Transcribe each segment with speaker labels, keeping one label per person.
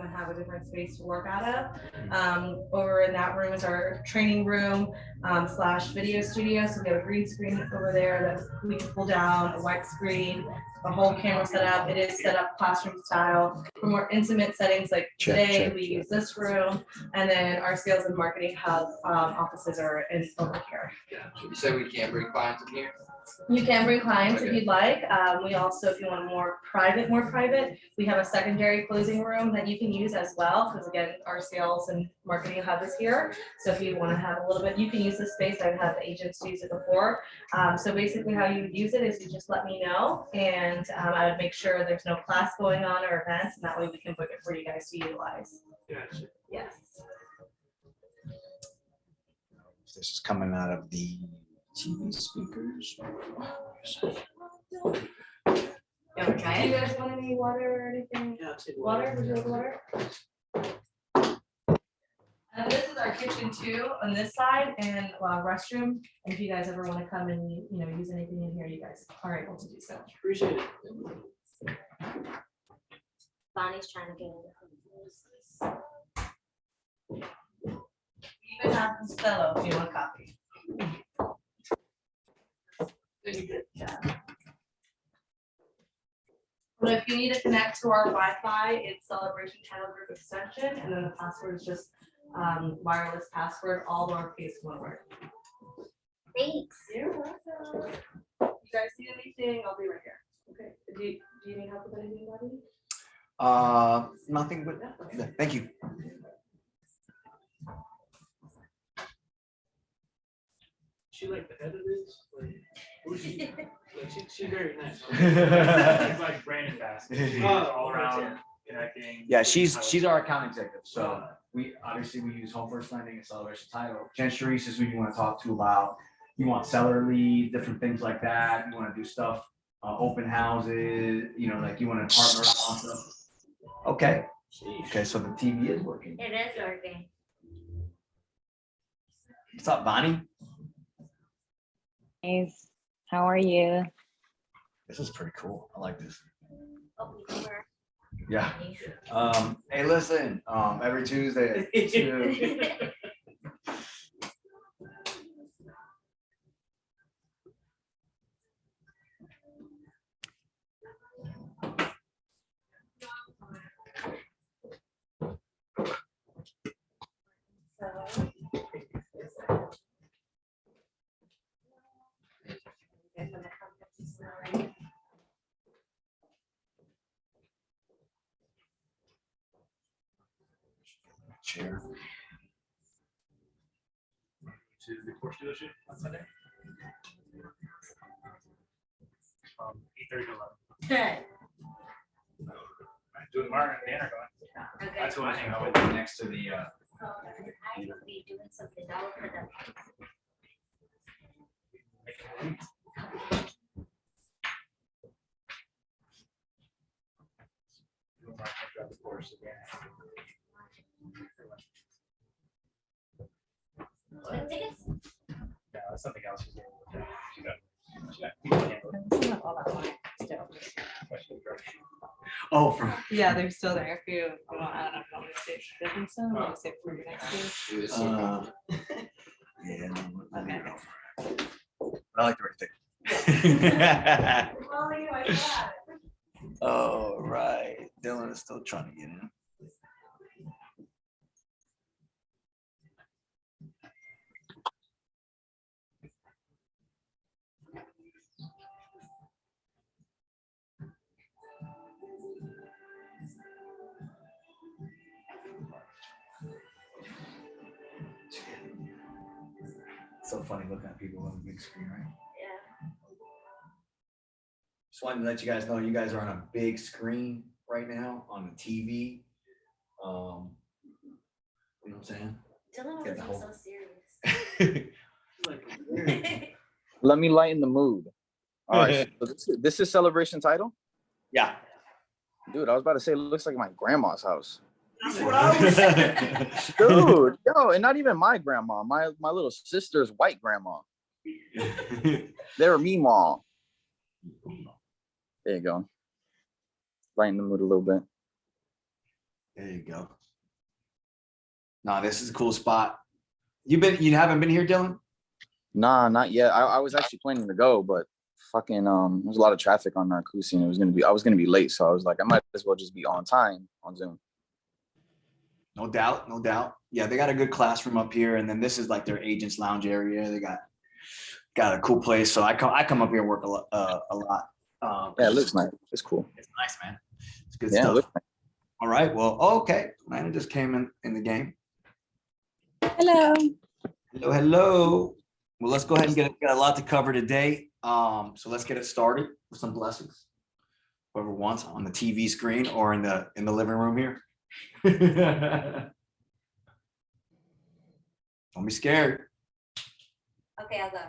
Speaker 1: and have a different space to work out of. Over in that room is our training room slash video studio. So we have a green screen over there that we can pull down, a white screen, a whole camera setup. It is set up classroom style. For more intimate settings like today, we use this room, and then our sales and marketing hub offices are in over here.
Speaker 2: You said we can't bring clients in here?
Speaker 1: You can bring clients if you'd like. We also, if you want a more private, we have a secondary closing room that you can use as well. Because again, our sales and marketing hub is here. So if you want to have a little bit, you can use this space. I've had the agents use it before. So basically how you would use it is you just let me know, and I would make sure there's no class going on or events, and that way we can book it for you guys to utilize.
Speaker 3: Gotcha.
Speaker 1: Yes.
Speaker 4: This is coming out of the TV speakers.
Speaker 1: You want to try it? Do you guys want any water or anything?
Speaker 3: Yeah, I'll take
Speaker 1: Water? Would you like water? And this is our kitchen too on this side, and restroom. And if you guys ever want to come and use anything in here, you guys are able to do so.
Speaker 3: Appreciate it.
Speaker 5: Bonnie's trying to get in.
Speaker 1: We even have Costello if you want a copy. But if you need to connect to our Wi-Fi, it's Celebration Channel Group extension, and then the password is just wireless password, all lowercase, one word.
Speaker 5: Thanks.
Speaker 1: You're welcome. You guys need anything? I'll be right here. Okay. Do you need help with anything, buddy?
Speaker 4: Nothing but, yeah, thank you.
Speaker 3: She like the head of this? Like, who's she? Like, she's very nice.
Speaker 6: It's like Brandon Bass.
Speaker 3: Oh,
Speaker 6: All around connecting.
Speaker 4: Yeah, she's our account executive. So we use Home First Lending and Celebration Title. Jen Charisse is who you want to talk to about. You want seller lead, different things like that. You want to do stuff, open houses. Like you want to partner up on stuff. Okay. Okay, so the TV is working.
Speaker 5: It is working.
Speaker 4: What's up, Bonnie?
Speaker 7: Guys, how are you?
Speaker 4: This is pretty cool. I like this.
Speaker 5: Oh, we were.
Speaker 4: Yeah. Hey, listen. Every Tuesday at 2. Chair.
Speaker 6: To the Porsche dealership on Sunday. 8:30 to 11. Do it tomorrow, and Dan are going.
Speaker 5: Okay.
Speaker 6: That's who I hang out with next to the.
Speaker 5: So I will be doing something else for them.
Speaker 6: Grab the Porsche again.
Speaker 5: What tickets?
Speaker 6: Yeah, that's something else. She's doing with that. She got
Speaker 4: Oh, from.
Speaker 8: Yeah, they're still there. If you, I don't know if you want me to save the difference, I want to save for your next year.
Speaker 4: Yeah. No,
Speaker 8: Okay.
Speaker 4: I like the right thing.
Speaker 1: Molly, like that.
Speaker 4: Oh, right. Dylan is still trying to get in. So funny looking at people on the big screen, right?
Speaker 5: Yeah.
Speaker 4: Just wanted to let you guys know you guys are on a big screen right now on the TV. You know what I'm saying?
Speaker 5: Dylan
Speaker 4: Get the
Speaker 5: was
Speaker 4: whole-
Speaker 5: so serious.
Speaker 9: Let me lighten the mood. All right, so this is Celebration Title?
Speaker 4: Yeah.
Speaker 9: Dude, I was about to say, it looks like my grandma's house.
Speaker 3: That's what I was saying.
Speaker 9: Dude, yo, and not even my grandma, my little sister's white grandma. They're me mom. There you go. Lighten the mood a little bit.
Speaker 4: There you go. No, this is a cool spot. You haven't been here, Dylan?
Speaker 9: Nah, not yet. I was actually planning to go, but fucking there's a lot of traffic on Narcoosseum. I was gonna be late, so I was like, I might as well just be on time on Zoom.
Speaker 4: No doubt, no doubt. Yeah, they got a good classroom up here, and then this is like their agents lounge area. They got a cool place. So I come up here and work a lot.
Speaker 9: Yeah, it looks nice. It's cool.
Speaker 4: It's nice, man. It's good
Speaker 9: Yeah, it
Speaker 4: stuff.
Speaker 9: looks nice.
Speaker 4: All right. Well, okay. Lana just came in the game.
Speaker 7: Hello.
Speaker 4: Hello, hello. Well, let's go ahead and got a lot to cover today. So let's get it started with some blessings. Whoever wants on the TV screen or in the living room here. Don't be scared.
Speaker 5: Okay, I'll go.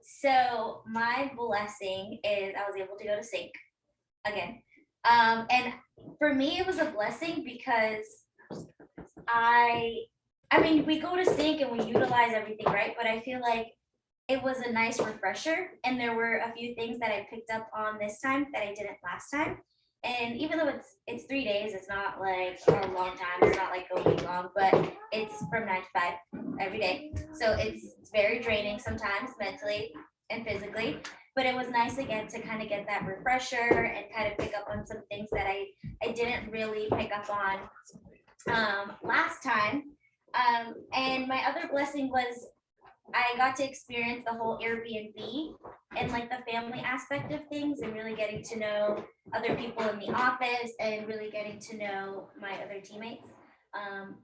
Speaker 5: So my blessing is I was able to go to sync again. And for me, it was a blessing because I mean, we go to sync and we utilize everything, right? But I feel like it was a nice refresher. And there were a few things that I picked up on this time that I didn't last time. And even though it's 3 days, it's not like a long time. It's not like a week long, but it's from 9 to 5 every day. So it's very draining sometimes mentally and physically. But it was nice again to kind of get that refresher and kind of pick up on some things that I didn't really pick up on last time. And my other blessing was I got to experience the whole Airbnb and like the family aspect of things and really getting to know other people in the office and really getting to know my other teammates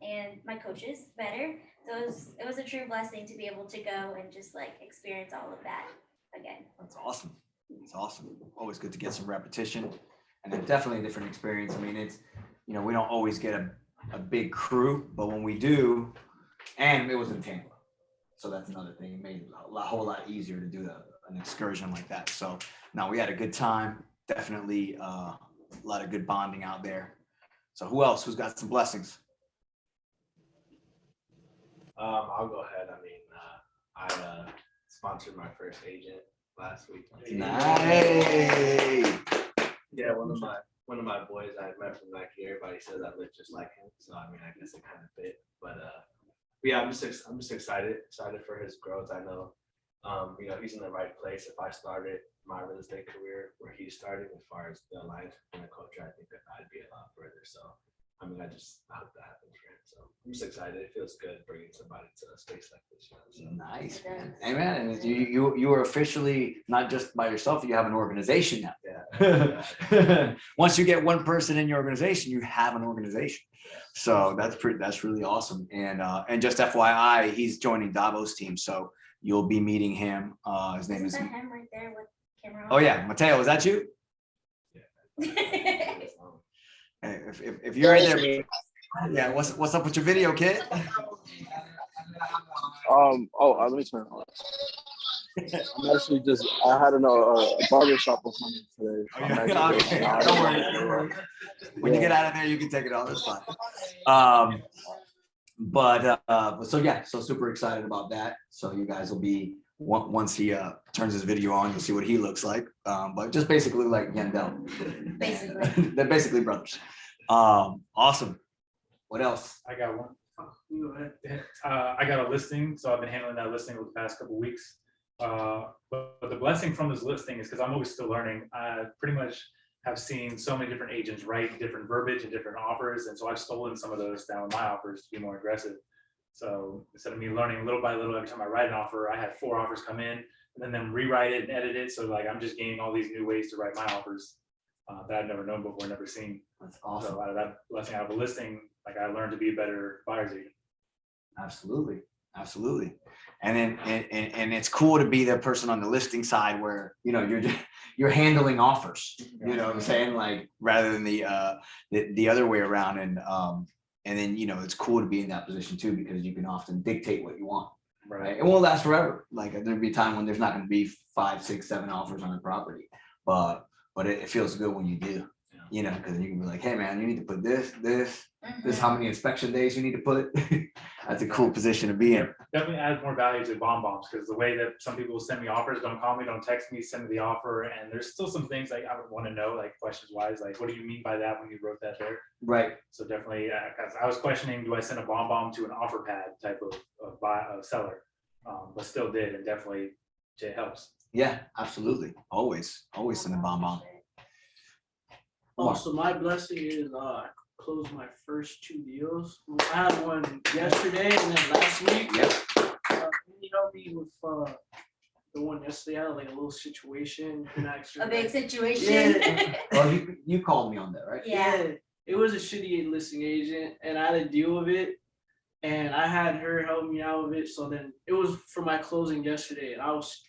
Speaker 5: and my coaches better. So it was a true blessing to be able to go and just like experience all of that again.
Speaker 4: That's awesome. It's awesome. Always good to get some repetition and then definitely a different experience. I mean, it's, we don't always get a big crew, but when we do, and it was in Tampa. So that's another thing. It made it a whole lot easier to do an excursion like that. So no, we had a good time. Definitely a lot of good bonding out there. So who else? Who's got some blessings?
Speaker 6: I'll go ahead. I mean, I sponsored my first agent last week.
Speaker 4: Nice.
Speaker 6: Yeah, one of my boys I met from back here. Everybody says I look just like him. So I mean, I guess it kind of fit. But yeah, I'm just excited for his growth. I know, he's in the right place. If I started my real estate career where he started, as far as the alliance and the culture, I think that I'd be a lot further. So, I mean, I hope that happens for him. So I'm just excited. It feels good bringing somebody to a space like this. So.
Speaker 4: Nice, man. Amen. And you are officially not just by yourself. You have an organization now.
Speaker 6: Yeah.
Speaker 4: Once you get one person in your organization, you have an organization. So that's really awesome. And just FYI, he's joining Davo's team. So you'll be meeting him. His name is.
Speaker 5: Isn't that him right there with camera on?
Speaker 4: Oh yeah, Mateo, is that you?
Speaker 5: Yeah.
Speaker 4: If you're right there, yeah. What's up with your video, kid?
Speaker 9: Let me turn it on. I'm actually I had a barber shop appointment today.
Speaker 4: Okay. Don't worry. When you get out of there, you can take it off. That's fine. So super excited about that. So you guys will be once he turns his video on, you'll see what he looks like. But just basically like Yandel.
Speaker 5: Basically.
Speaker 4: They're basically brothers. Awesome. What else?
Speaker 6: I got one. I got a listing, so I've been handling that listing over the past couple of weeks. But the blessing from this listing is because I'm always still learning. I pretty much have seen so many different agents write different verbiage and different offers, and so I've stolen some of those down with my offers to be more aggressive. So instead of me learning little by little every time I write an offer, I had 4 offers come in and then them rewrite it and edit it. So like I'm just gaining all these new ways to write my offers that I've never known before, never seen.
Speaker 4: That's awesome.
Speaker 6: So out of that blessing out of a listing, like I learned to be a better buyer's agent.
Speaker 4: Absolutely. And then and it's cool to be the person on the listing side where you're handling offers. You know what I'm saying? Like rather than the other way around. And then it's cool to be in that position too because you can often dictate what you want. Right. It won't last forever. Like there'll be a time when there's not going to be 5, 6, 7 offers on a property, but it feels good when you do. Because you can be like, hey man, you need to put this,
Speaker 10: This is how many inspection days you need to put. That's a cool position to be in.
Speaker 6: Definitely adds more value to bombs, because the way that some people send me offers, don't call me, don't text me, send me the offer, and there's still some things like I would want to know, like questions wise, like what do you mean by that when you wrote that there?
Speaker 10: Right.
Speaker 6: So definitely, 'cause I was questioning, do I send a bomb to an offer pad type of seller? But still did, and definitely it helps.
Speaker 10: Yeah, absolutely. Always send a bomb.
Speaker 3: Also, my blessing is I closed my first 2 deals. I had one yesterday and then last week.
Speaker 10: Yep.
Speaker 3: He helped me with the one yesterday. I had like a little situation. And actually,
Speaker 5: A big situation.
Speaker 10: Well, you called me on that, right?
Speaker 5: Yeah.
Speaker 3: It was a shitty listing agent, and I had to deal with it. And I had her help me out with it. So then it was for my closing yesterday, and I was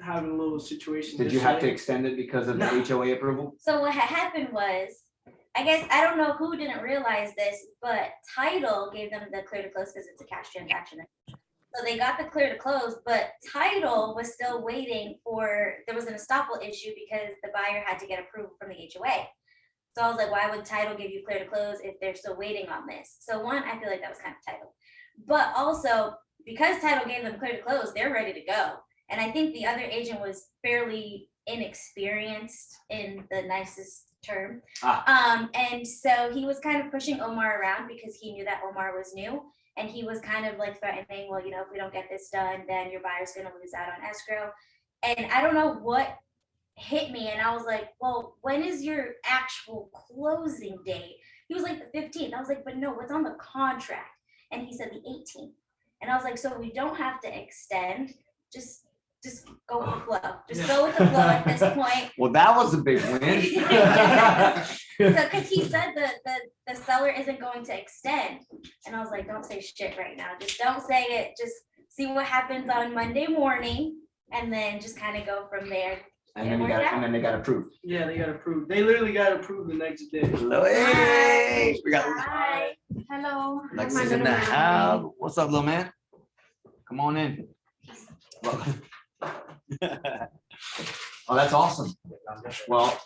Speaker 3: having a little situation.
Speaker 10: Did you have to
Speaker 3: yesterday.
Speaker 10: extend it because of the
Speaker 3: No.
Speaker 10: HOA approval?
Speaker 5: So what had happened was, I guess, I don't know who didn't realize this, but title gave them the clear to close because it's a cash transaction. So they got the clear to close, but title was still waiting for, there was an estoppel issue because the buyer had to get approval from the HOA. So I was like, why would title give you clear to close if they're still waiting on this? So one, I feel like that was kind of title. But also, because title gave them clear to close, they're ready to go. And I think the other agent was fairly inexperienced in the nicest term. And so he was kind of pushing Omar around because he knew that Omar was new. And he was kind of like threatening, well, you know, if we don't get this done, then your buyer's gonna lose out on escrow. And I don't know what hit me. And I was like, well, when is your actual closing date? He was like the 15th. I was like, but no, what's on the contract? And he said the 18th. And I was like, so we don't have to extend, just go with the flow. Just go with the flow at this point.
Speaker 10: Well, that was a big win.
Speaker 5: So, because he said the seller isn't going to extend. And I was like, don't say shit right now. Just don't say it. Just see what happens on Monday morning and then just kind of go from there.
Speaker 10: And then they got approved.
Speaker 3: Yeah, they got approved. They literally got approved the next day.
Speaker 10: Hello, hey, we got
Speaker 5: Hi.
Speaker 8: Hello.
Speaker 10: Lexi's in the house. What's up, little man? Come on in. Oh, that's awesome. Well,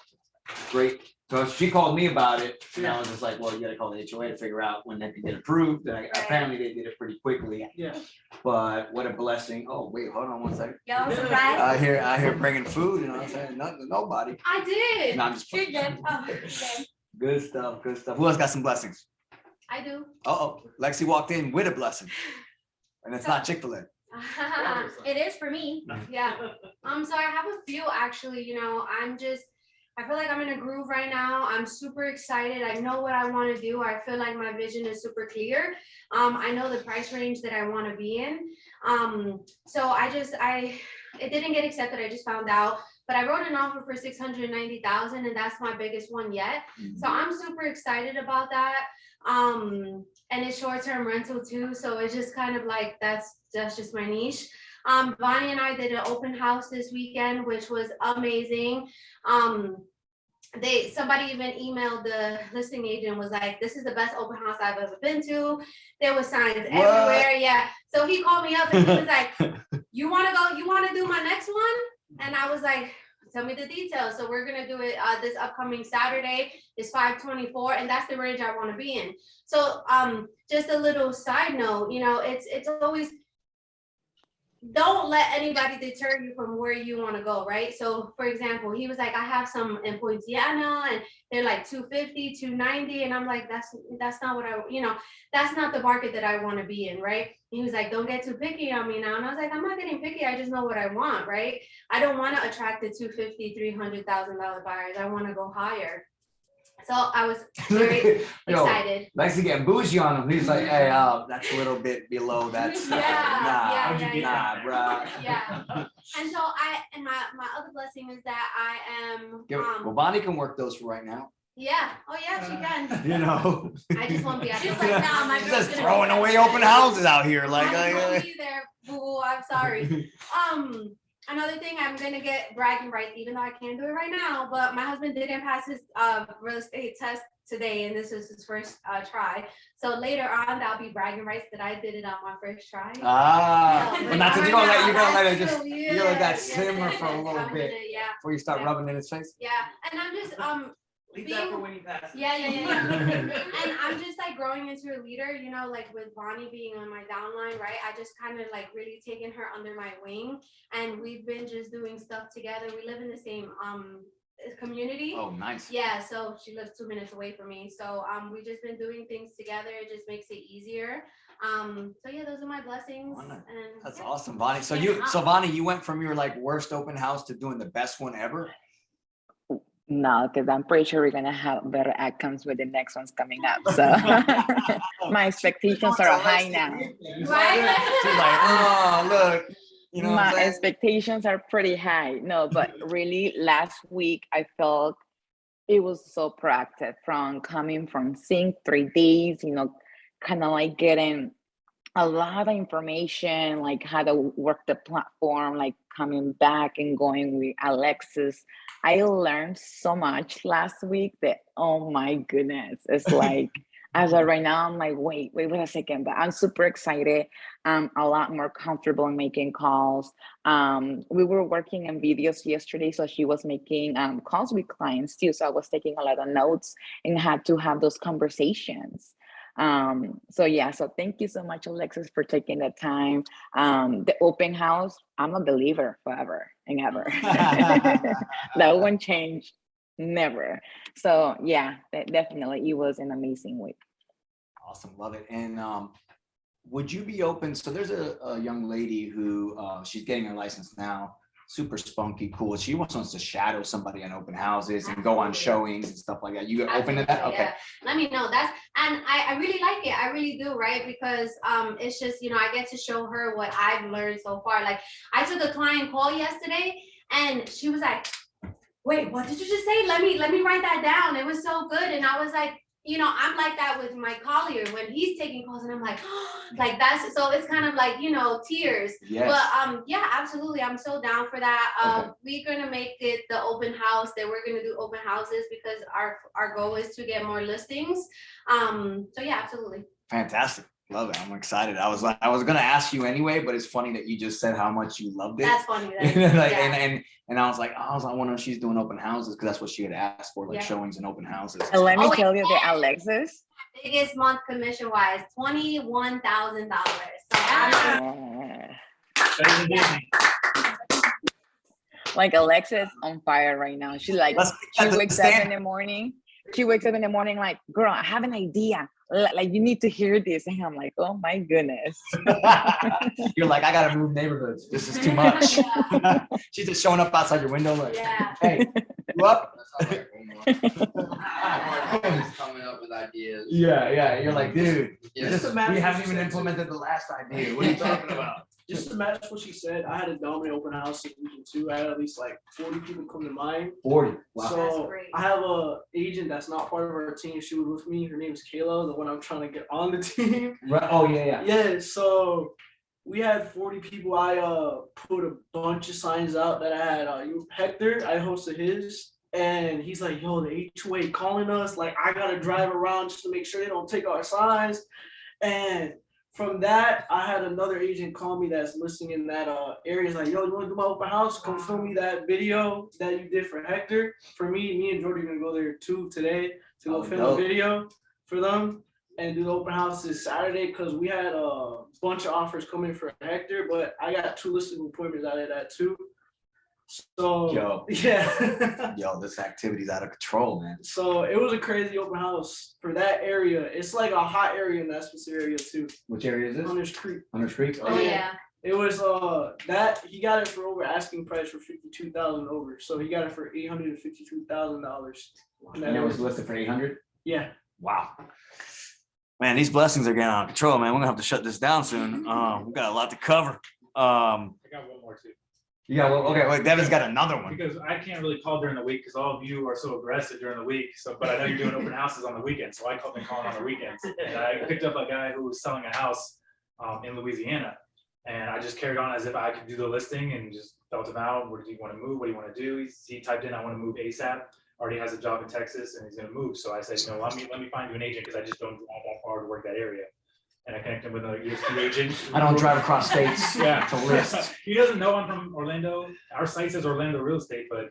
Speaker 10: great. So she called me about it, and I was just like, well, you gotta call the HOA to figure out when that can get approved. And apparently they did it pretty quickly,
Speaker 3: Yeah.
Speaker 10: but what a blessing. Oh, wait, hold on one second.
Speaker 5: Y'all
Speaker 3: Yeah.
Speaker 5: surprised?
Speaker 10: I hear bringing food, you know what I'm saying? Nothing to nobody.
Speaker 8: I did.
Speaker 10: No, I'm just
Speaker 5: You're
Speaker 10: playing.
Speaker 5: good. Oh, you're good.
Speaker 10: Good stuff, good stuff. Who else got some blessings?
Speaker 8: I do.
Speaker 10: Uh-oh, Lexi walked in with a blessing. And it's not Chick-fil-A.
Speaker 5: It is for me.
Speaker 11: Yeah. So I have a few actually, you know, I feel like I'm in a groove right now. I'm super excited. I know what I want to do. I feel like my vision is super clear. I know the price range that I want to be in. So it didn't get accepted. I just found out, but I wrote an offer for 690,000 and that's my biggest one yet. So I'm super excited about that. And it's short-term rental too. So it's just kind of like, that's just my niche. Bonnie and I did an open house this weekend, which was amazing. Somebody even emailed the listing agent, was like, this is the best open house I've ever been to. There was signs everywhere. Yeah. So he called me up and he was like, you want to do my next one? And I was like, tell me the details. So we're gonna do it this upcoming Saturday. It's 524, and that's the range I want to be in. So just a little side note, you know, it's always, don't let anybody deter you from where you want to go, right? So for example, he was like, I have some in Poinciana and they're like 250, 290. And I'm like, that's not what that's not the market that I want to be in, right? He was like, don't get too picky on me now. And I was like, I'm not getting picky. I just know what I want, right? I don't want to attract the 250, $300,000 buyers. I want to go higher. So I was very excited.
Speaker 10: Lexi getting bougie on him. He's like, hey, that's a little bit below. That's nah, bruh.
Speaker 11: Yeah. And so my other blessing is that I am
Speaker 10: Well, Bonnie can work those for right now.
Speaker 11: yeah. Oh yeah, she can.
Speaker 10: You know.
Speaker 11: I just won't be at
Speaker 5: She's like, nah, my
Speaker 10: She's
Speaker 5: girl's
Speaker 10: just
Speaker 5: gonna
Speaker 10: throwing
Speaker 5: be
Speaker 10: away
Speaker 5: there.
Speaker 10: open houses out here. Like,
Speaker 11: I just won't be there. Boo, I'm sorry. Another thing, I'm gonna get bragging rights, even though I can't do it right now, but my husband didn't pass his real estate test today, and this is his first try. So later on, that'll be bragging rights that I did it on my first try.
Speaker 10: But not you're gonna let it just
Speaker 11: Yeah,
Speaker 10: you let that
Speaker 11: yeah,
Speaker 10: simmer for a little
Speaker 11: I'm
Speaker 10: bit
Speaker 11: gonna, yeah.
Speaker 10: before you start rubbing it in his face.
Speaker 11: Yeah, and I'm just
Speaker 3: Leave that for when he passes.
Speaker 11: Yeah. And I'm just like growing into a leader, you know, like with Bonnie being on my downline, right? I just kind of like really taken her under my wing, and we've been just doing stuff together. We live in the same community.
Speaker 10: Oh, nice.
Speaker 11: Yeah, so she lives 2 minutes away from me. So we've just been doing things together. It just makes it easier. So yeah, those are my blessings.
Speaker 10: Wonderful.
Speaker 11: And
Speaker 10: That's
Speaker 11: yeah.
Speaker 10: awesome, Bonnie. So
Speaker 11: And,
Speaker 10: Bonnie, you went from your like worst open house to doing the best one ever.
Speaker 7: No, because I'm pretty sure we're gonna have better outcomes with the next ones coming up. So my expectations are high now.
Speaker 10: She's like, oh, look, you know what
Speaker 7: My
Speaker 10: I'm saying?
Speaker 7: expectations are pretty high. No, but really last week I felt it was so proactive from coming from sync 3 days, you know, kind of like getting a lot of information, like how to work the platform, like coming back and going with Alexis. I learned so much last week that, oh my goodness, it's like, as of right now, I'm like, wait a second, but I'm super excited. I'm a lot more comfortable in making calls. We were working on videos yesterday, so she was making calls with clients too. So I was taking a lot of notes and had to have those conversations. So yeah, so thank you so much, Alexis, for taking the time. The open house, I'm a believer forever and ever. That won't change, never. So yeah, definitely, it was an amazing week.
Speaker 10: Awesome, love it. And would you be open? So there's a young lady who she's getting her license now. Super spunky, cool. She wants to shadow somebody on open houses and go on showings and stuff like that. You open to that?
Speaker 11: Absolutely,
Speaker 10: Okay.
Speaker 11: yeah. Let me know. And I really like it. I really do, right? Because it's just, you know, I get to show her what I've learned so far. Like I took a client call yesterday and she was like, wait, what did you just say? Let me write that down. It was so good. And I was like, you know, I'm like that with my collier when he's taking calls and I'm like, like that's, so it's kind of like, you know, tears.
Speaker 10: Yes.
Speaker 11: But yeah, absolutely. I'm so down for that.
Speaker 10: Okay.
Speaker 11: We're gonna make it the open house that we're gonna do open houses because our goal is to get more listings. So yeah, absolutely.
Speaker 10: Fantastic. Love it. I'm excited. I was gonna ask you anyway, but it's funny that you just said how much you loved it.
Speaker 11: That's funny.
Speaker 10: Like,
Speaker 11: Yeah.
Speaker 10: and I was like, I wonder if she's doing open houses because that's what she had asked for, like
Speaker 11: Yeah.
Speaker 10: showings and open houses.
Speaker 7: And let me
Speaker 11: Oh,
Speaker 7: tell you that Alexis,
Speaker 11: Biggest month commission wise, $21,000. So I'm
Speaker 6: Better than Disney.
Speaker 7: like Alexis on fire right now. She's like, she wakes up in the morning. She wakes up in the morning like, girl, I have an idea. Like you need to hear this. And I'm like, oh my goodness.
Speaker 10: You're like, I gotta move neighborhoods. This is too much. She's just showing up outside your window like,
Speaker 11: Yeah.
Speaker 10: hey, you up?
Speaker 2: That's not like homework. Coming up with ideas.
Speaker 10: Yeah. You're like, dude,
Speaker 2: Yeah.
Speaker 10: this-
Speaker 3: imagine
Speaker 10: we
Speaker 3: what
Speaker 10: haven't
Speaker 3: she
Speaker 10: even
Speaker 3: said,
Speaker 10: implemented the last idea. What are you talking about?
Speaker 3: Just to match what she said, I had a dominant open house in Region 2. I had at least like 40 people come to mind.
Speaker 10: 40. Wow.
Speaker 3: So
Speaker 11: That's great.
Speaker 3: I have a agent that's not part of our team. She was with me. Her name is Kayla, the one I'm trying to get on the team.
Speaker 10: Right. Oh yeah.
Speaker 3: Yeah, so we had 40 people. I put a bunch of signs out that I had Hector, I hosted his, and he's like, yo, the HOA calling us, like I gotta drive around just to make sure they don't take our signs. And from that, I had another agent call me that's listening in that area. He's like, yo, you wanna do my open house? Come film me that video that you did for Hector. For me and Jordy are gonna go there too today to go
Speaker 10: Oh,
Speaker 3: film
Speaker 10: dope.
Speaker 3: a video for them and do the open house this Saturday because we had a bunch of offers coming for Hector, but I got 2 listing appointments out of that too. So
Speaker 10: Yo.
Speaker 3: yeah.
Speaker 10: Yo, this activity's out of control, man.
Speaker 3: So it was a crazy open house for that area. It's like a hot area in that specific area too.
Speaker 10: Which area is this?
Speaker 3: Hunters Creek.
Speaker 10: Hunters Creek.
Speaker 11: Oh yeah.
Speaker 3: It was that he got it for over asking price for $52,000 over. So he got it for $852,000.
Speaker 10: And it was listed for 800.
Speaker 3: Yeah.
Speaker 10: Wow. Man, these blessings are getting out of control, man. We're gonna have to shut this down soon. We got a lot to cover.
Speaker 6: I got one more too.
Speaker 10: Yeah, well, okay, wait, Devin's got another one.
Speaker 6: Because I can't really call during the week because all of you are so aggressive during the week. So, but I know you're doing open houses on the weekends. So I called and calling on the weekends. And I picked up a guy who was selling a house in Louisiana. And I just carried on as if I could do the listing and just felt him out. Where do you want to move? What do you want to do? He typed in, I want to move ASAP. Already has a job in Texas and he's going to move. So I said, no, let me find you an agent because I just don't drive that far to work that area. And I connected him with a EXP agent.
Speaker 10: I don't drive across states
Speaker 6: Yeah.
Speaker 10: to list.
Speaker 6: He doesn't know I'm from Orlando. Our site says Orlando real estate, but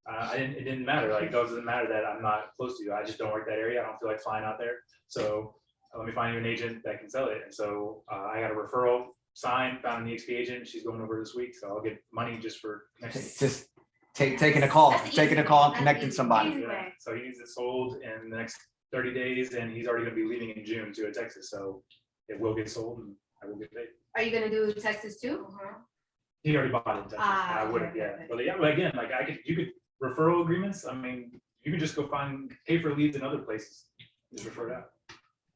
Speaker 6: it didn't matter. Like, it doesn't matter that I'm not close to you. I just don't work that area. I don't feel like flying out there. So let me find you an agent that can sell it. And so I got a referral signed, found an EXP agent. She's going over this week. So I'll get money just for connecting.
Speaker 10: Just taking a call,
Speaker 11: That's
Speaker 10: taking a
Speaker 11: easy.
Speaker 10: call and
Speaker 11: That's
Speaker 10: connecting
Speaker 11: easy.
Speaker 10: somebody.
Speaker 11: Easy
Speaker 6: Yeah.
Speaker 11: way.
Speaker 6: So he needs it sold in the next 30 days and he's already gonna be leaving in June to Texas. So it will get sold and I will get paid.
Speaker 11: Are you gonna do Texas too?
Speaker 6: He already bought it in Texas.
Speaker 11: Ah,
Speaker 6: I wouldn't,
Speaker 11: okay,
Speaker 6: yeah.
Speaker 11: okay.
Speaker 6: But yeah, but again, like you could referral agreements. I mean, you can just go pay for leads in other places. Just refer it out.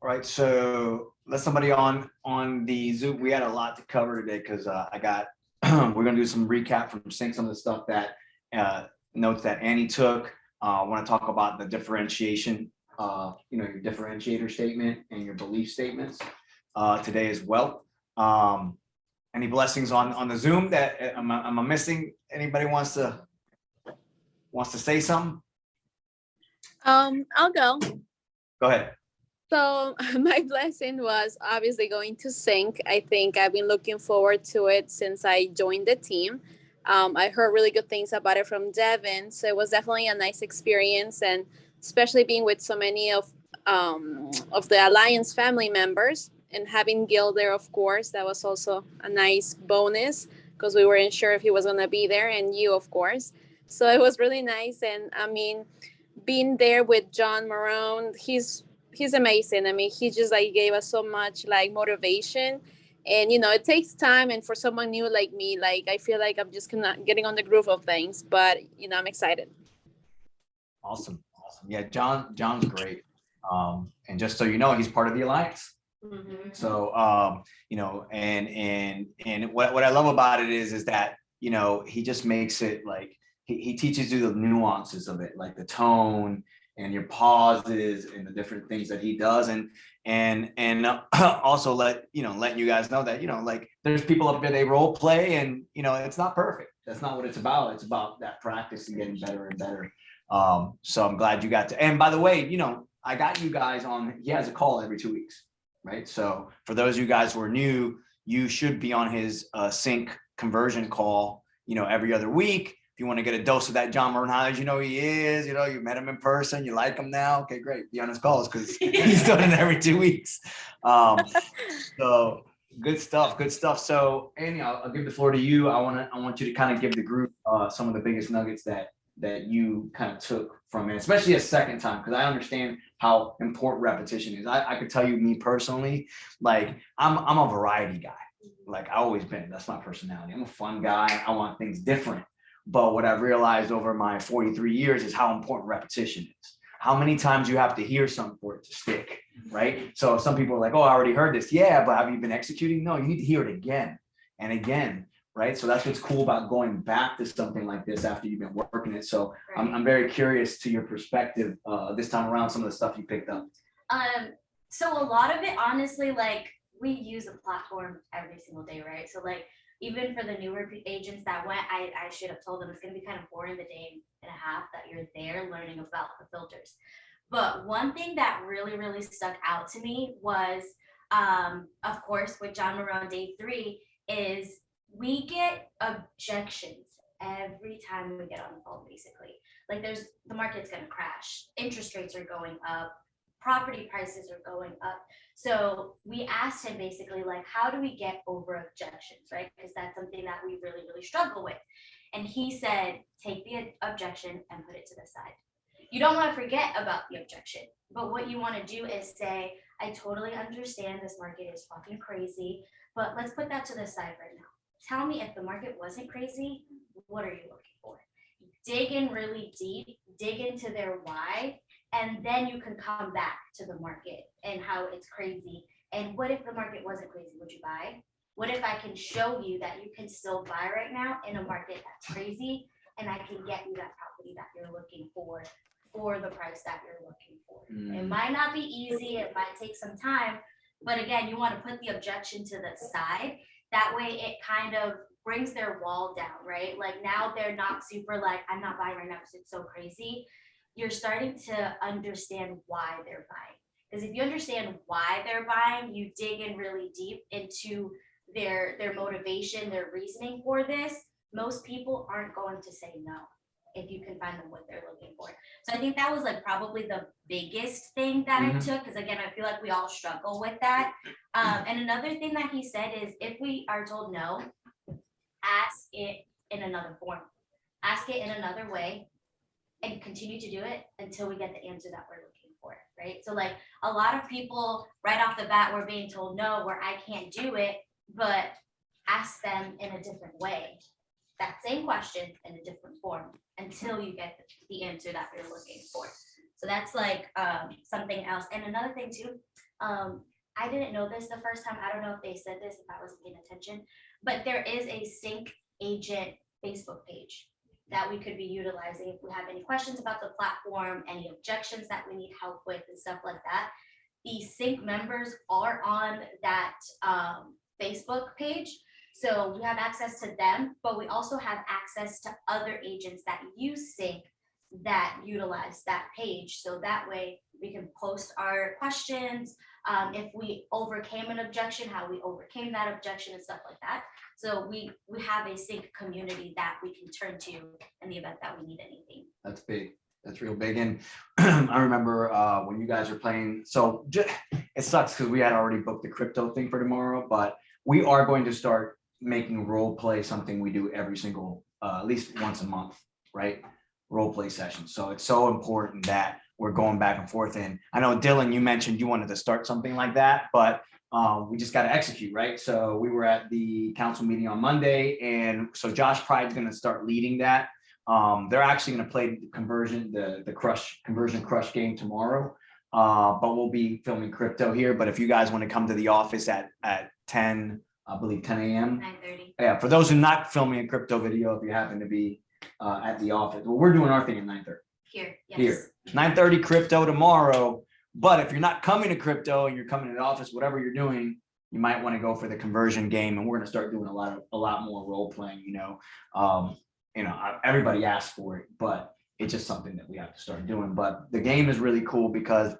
Speaker 10: All right, so let somebody on the Zoom. We had a lot to cover today because we're gonna do some recap from seeing some of the stuff that notes that Annie took. I want to talk about the differentiation, your differentiator statement and your belief statements today as well. Any blessings on the Zoom that am I missing? Anybody wants to say something?
Speaker 12: I'll go.
Speaker 10: Go ahead.
Speaker 12: So my blessing was obviously going to Sync. I think I've been looking forward to it since I joined the team. I heard really good things about it from Devin, so it was definitely a nice experience, and especially being with so many of the Alliance family members and having Gil there, of course, that was also a nice bonus because we weren't sure if he was going to be there, and you, of course. So it was really nice, and I mean, being there with John Marone, he's amazing. I mean, he just like gave us so much like motivation, and it takes time. And for someone new like me, like I feel like I'm just getting on the groove of things, but I'm excited.
Speaker 10: Awesome. Yeah, John's great. And just so you know, he's part of the Alliance.
Speaker 11: Mhm.
Speaker 10: So and what I love about it is that he just makes it like he teaches you the nuances of it, like the tone and your pauses and the different things that he does, and also letting you guys know that like there's people up there, they role play, and it's not perfect. That's not what it's about. It's about that practice and getting better and better. So I'm glad you got to. And by the way, I got you guys on. He has a call every 2 weeks, right? So for those of you guys who are new, you should be on his Sync conversion call, every other week. If you want to get a dose of that John Marone knowledge, he is, you met him in person, you like him now. Okay, great. Be on his calls because he's doing it every 2 weeks. So good stuff. So Annie, I'll give the floor to you. I want you to kind of give the group some of the biggest nuggets that you kind of took from it, especially a second time, because I understand how important repetition is. I could tell you, me personally, like I'm a variety guy. Like I always been. That's my personality. I'm a fun guy. I want things different. But what I've realized over my 43 years is how important repetition is. How many times you have to hear something for it to stick, right? So some people are like, oh, I already heard this. Yeah, but have you been executing? No, you need to hear it again and again, right? So that's what's cool about going back to something like this after you've been working it. So I'm very curious to your perspective this time around, some of the stuff you picked up.
Speaker 5: So a lot of it, honestly, like we use a platform every single day, right? So like, even for the newer agents that went, I should have told them it's going to be kind of boring the day and a half that you're there learning about the filters. But one thing that really, really stuck out to me was, of course, with John Marone day 3 is we get objections every time we get on the phone, basically. Like the market's going to crash. Interest rates are going up. Property prices are going up. So we asked him basically, like, how do we get over objections, right? Because that's something that we really, really struggle with. And he said, take the objection and put it to the side. You don't want to forget about the objection, but what you want to do is say, I totally understand this market is fucking crazy, but let's put that to the side right now. Tell me, if the market wasn't crazy, what are you looking for? Dig in really deep, dig into their why, and then you can come back to the market and how it's crazy. And what if the market wasn't crazy? Would you buy? What if I can show you that you can still buy right now in a market that's crazy, and I can get you that property that you're looking for the price that you're looking for? It might not be easy, it might take some time, but again, you want to put the objection to the side. That way it kind of brings their wall down, right? Like now they're not super like, I'm not buying right now because it's so crazy. You're starting to understand why they're buying. Because if you understand why they're buying, you dig in really deep into their motivation, their reasoning for this. Most people aren't going to say no. if you can find them what they're looking for. So I think that was like probably the biggest thing that I took, because again, I feel like we all struggle with that. And another thing that he said is if we are told no, ask it in another form, ask it in another way, and continue to do it until we get the answer that we're looking for, right? So like a lot of people right off the bat were being told no, where I can't do it, but ask them in a different way. That same question in a different form until you get the answer that you're looking for. So that's like something else. And another thing too, I didn't know this the first time. I don't know if they said this, if I wasn't paying attention, but there is a Sync Agent Facebook page that we could be utilizing if we have any questions about the platform, any objections that we need help with and stuff like that. The Sync members are on that Facebook page. So we have access to them, but we also have access to other agents that use Sync that utilize that page. So that way we can post our questions. If we overcame an objection, how we overcame that objection and stuff like that. So we have a Sync community that we can turn to in the event that we need anything.
Speaker 10: That's big. That's real big. And I remember when you guys were playing, so it sucks because we had already booked the crypto thing for tomorrow, but we are going to start making role play something we do every single, at least once a month, right? Role play sessions. So it's so important that we're going back and forth. And I know Dylan, you mentioned you wanted to start something like that, but we just got to execute, right? So we were at the council meeting on Monday, and so Josh Pride's going to start leading that. They're actually going to play the conversion crush game tomorrow, but we'll be filming crypto here. But if you guys want to come to the office at 10, I believe 10 a.m.
Speaker 5: 9:30.
Speaker 10: Yeah, for those who are not filming a crypto video, if you happen to be at the office, well, we're doing our thing at 9:30.
Speaker 5: Here, yes.
Speaker 10: Here, 9:30 crypto tomorrow. But if you're not coming to crypto and you're coming to the office, whatever you're doing, you might want to go for the conversion game. And we're going to start doing a lot more role playing. Everybody asks for it, but it's just something that we have to start doing. But the game is really cool because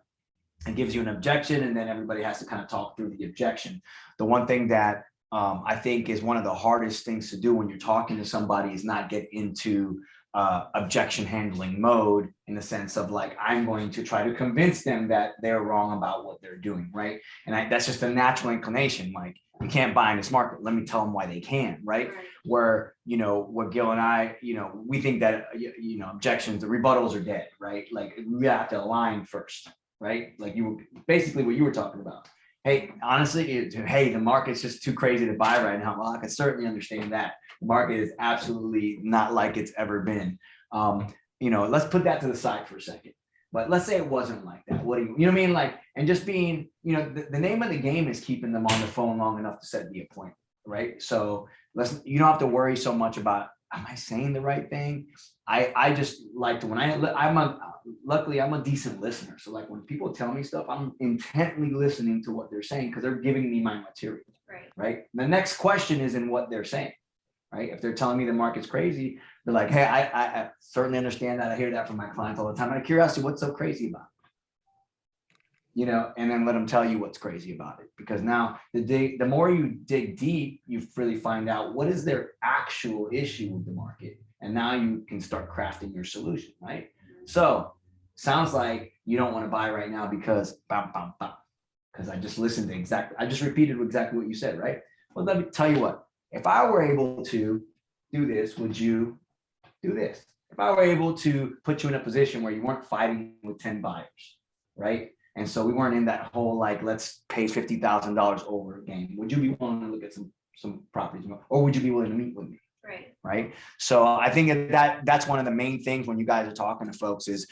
Speaker 10: it gives you an objection, and then everybody has to kind of talk through the objection. The one thing that I think is one of the hardest things to do when you're talking to somebody is not get into objection handling mode, in the sense of like, I'm going to try to convince them that they're wrong about what they're doing, right? And that's just a natural inclination. Like, you can't buy in this market. Let me tell them why they can, right? Where, what Gil and I, we think that, objections, the rebuttals are dead, right? Like, we have to align first, right? Like basically what you were talking about. Hey, honestly, the market's just too crazy to buy right now. Well, I can certainly understand that. The market is absolutely not like it's ever been. Let's put that to the side for a second. But let's say it wasn't like that. What do you know what I mean? Like, and just being, the name of the game is keeping them on the phone long enough to set the appointment, right? So you don't have to worry so much about, am I saying the right thing? I just like to, luckily I'm a decent listener. So like when people tell me stuff, I'm intently listening to what they're saying because they're giving me my material, right? The next question is in what they're saying, right? If they're telling me the market's crazy, they're like, hey, I certainly understand that. I hear that from my clients all the time. Out of curiosity, what's so crazy about it? And then let them tell you what's crazy about it. Because now the more you dig deep, you really find out what is their actual issue with the market. And now you can start crafting your solution, right? So sounds like you don't want to buy right now because because I just repeated exactly what you said, right? Well, let me tell you what, if I were able to do this, would you do this? If I were able to put you in a position where you weren't fighting with 10 buyers, right? And so we weren't in that whole, like, let's pay $50,000 over game. Would you be willing to look at some properties, or would you be willing to meet with me? Right. So I think that's one of the main things when you guys are talking to folks is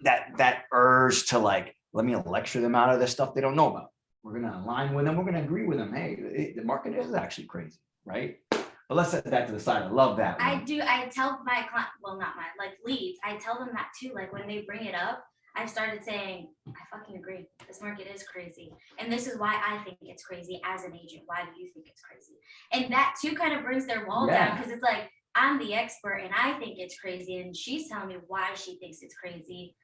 Speaker 10: that urge to, like, let me lecture them out of this stuff they don't know about. We're going to align with them. We're going to agree with them. Hey, the market is actually crazy, right? But let's set that to the side. I love that one.
Speaker 5: I tell my client, well, not mine, like leads, I tell them that too. Like when they bring it up, I started saying, I fucking agree. This market is crazy. And this is why I think it's crazy as an agent. Why do you think it's crazy? And that too kind of brings their wall down, because it's like, I'm the expert and I think it's crazy. And she's telling me why she thinks it's crazy.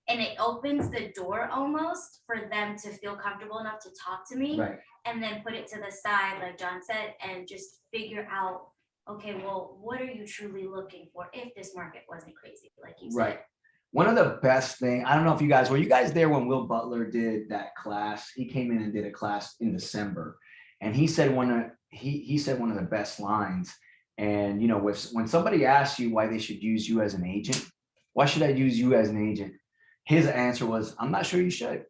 Speaker 5: And it opens the door almost for them to feel comfortable enough to talk to me, and then put it to the side, like John said, and just figure out okay, well, what are you truly looking for if this market wasn't crazy, like you said?
Speaker 4: Right. One of the best thing, I don't know if you guys, were you guys there when Will Butler did that class? He came in and did a class in December. And he said he said one of the best lines. And you know, when somebody asks you why they should use you as an agent, why should I use you as an agent? His answer was, I'm not sure you should.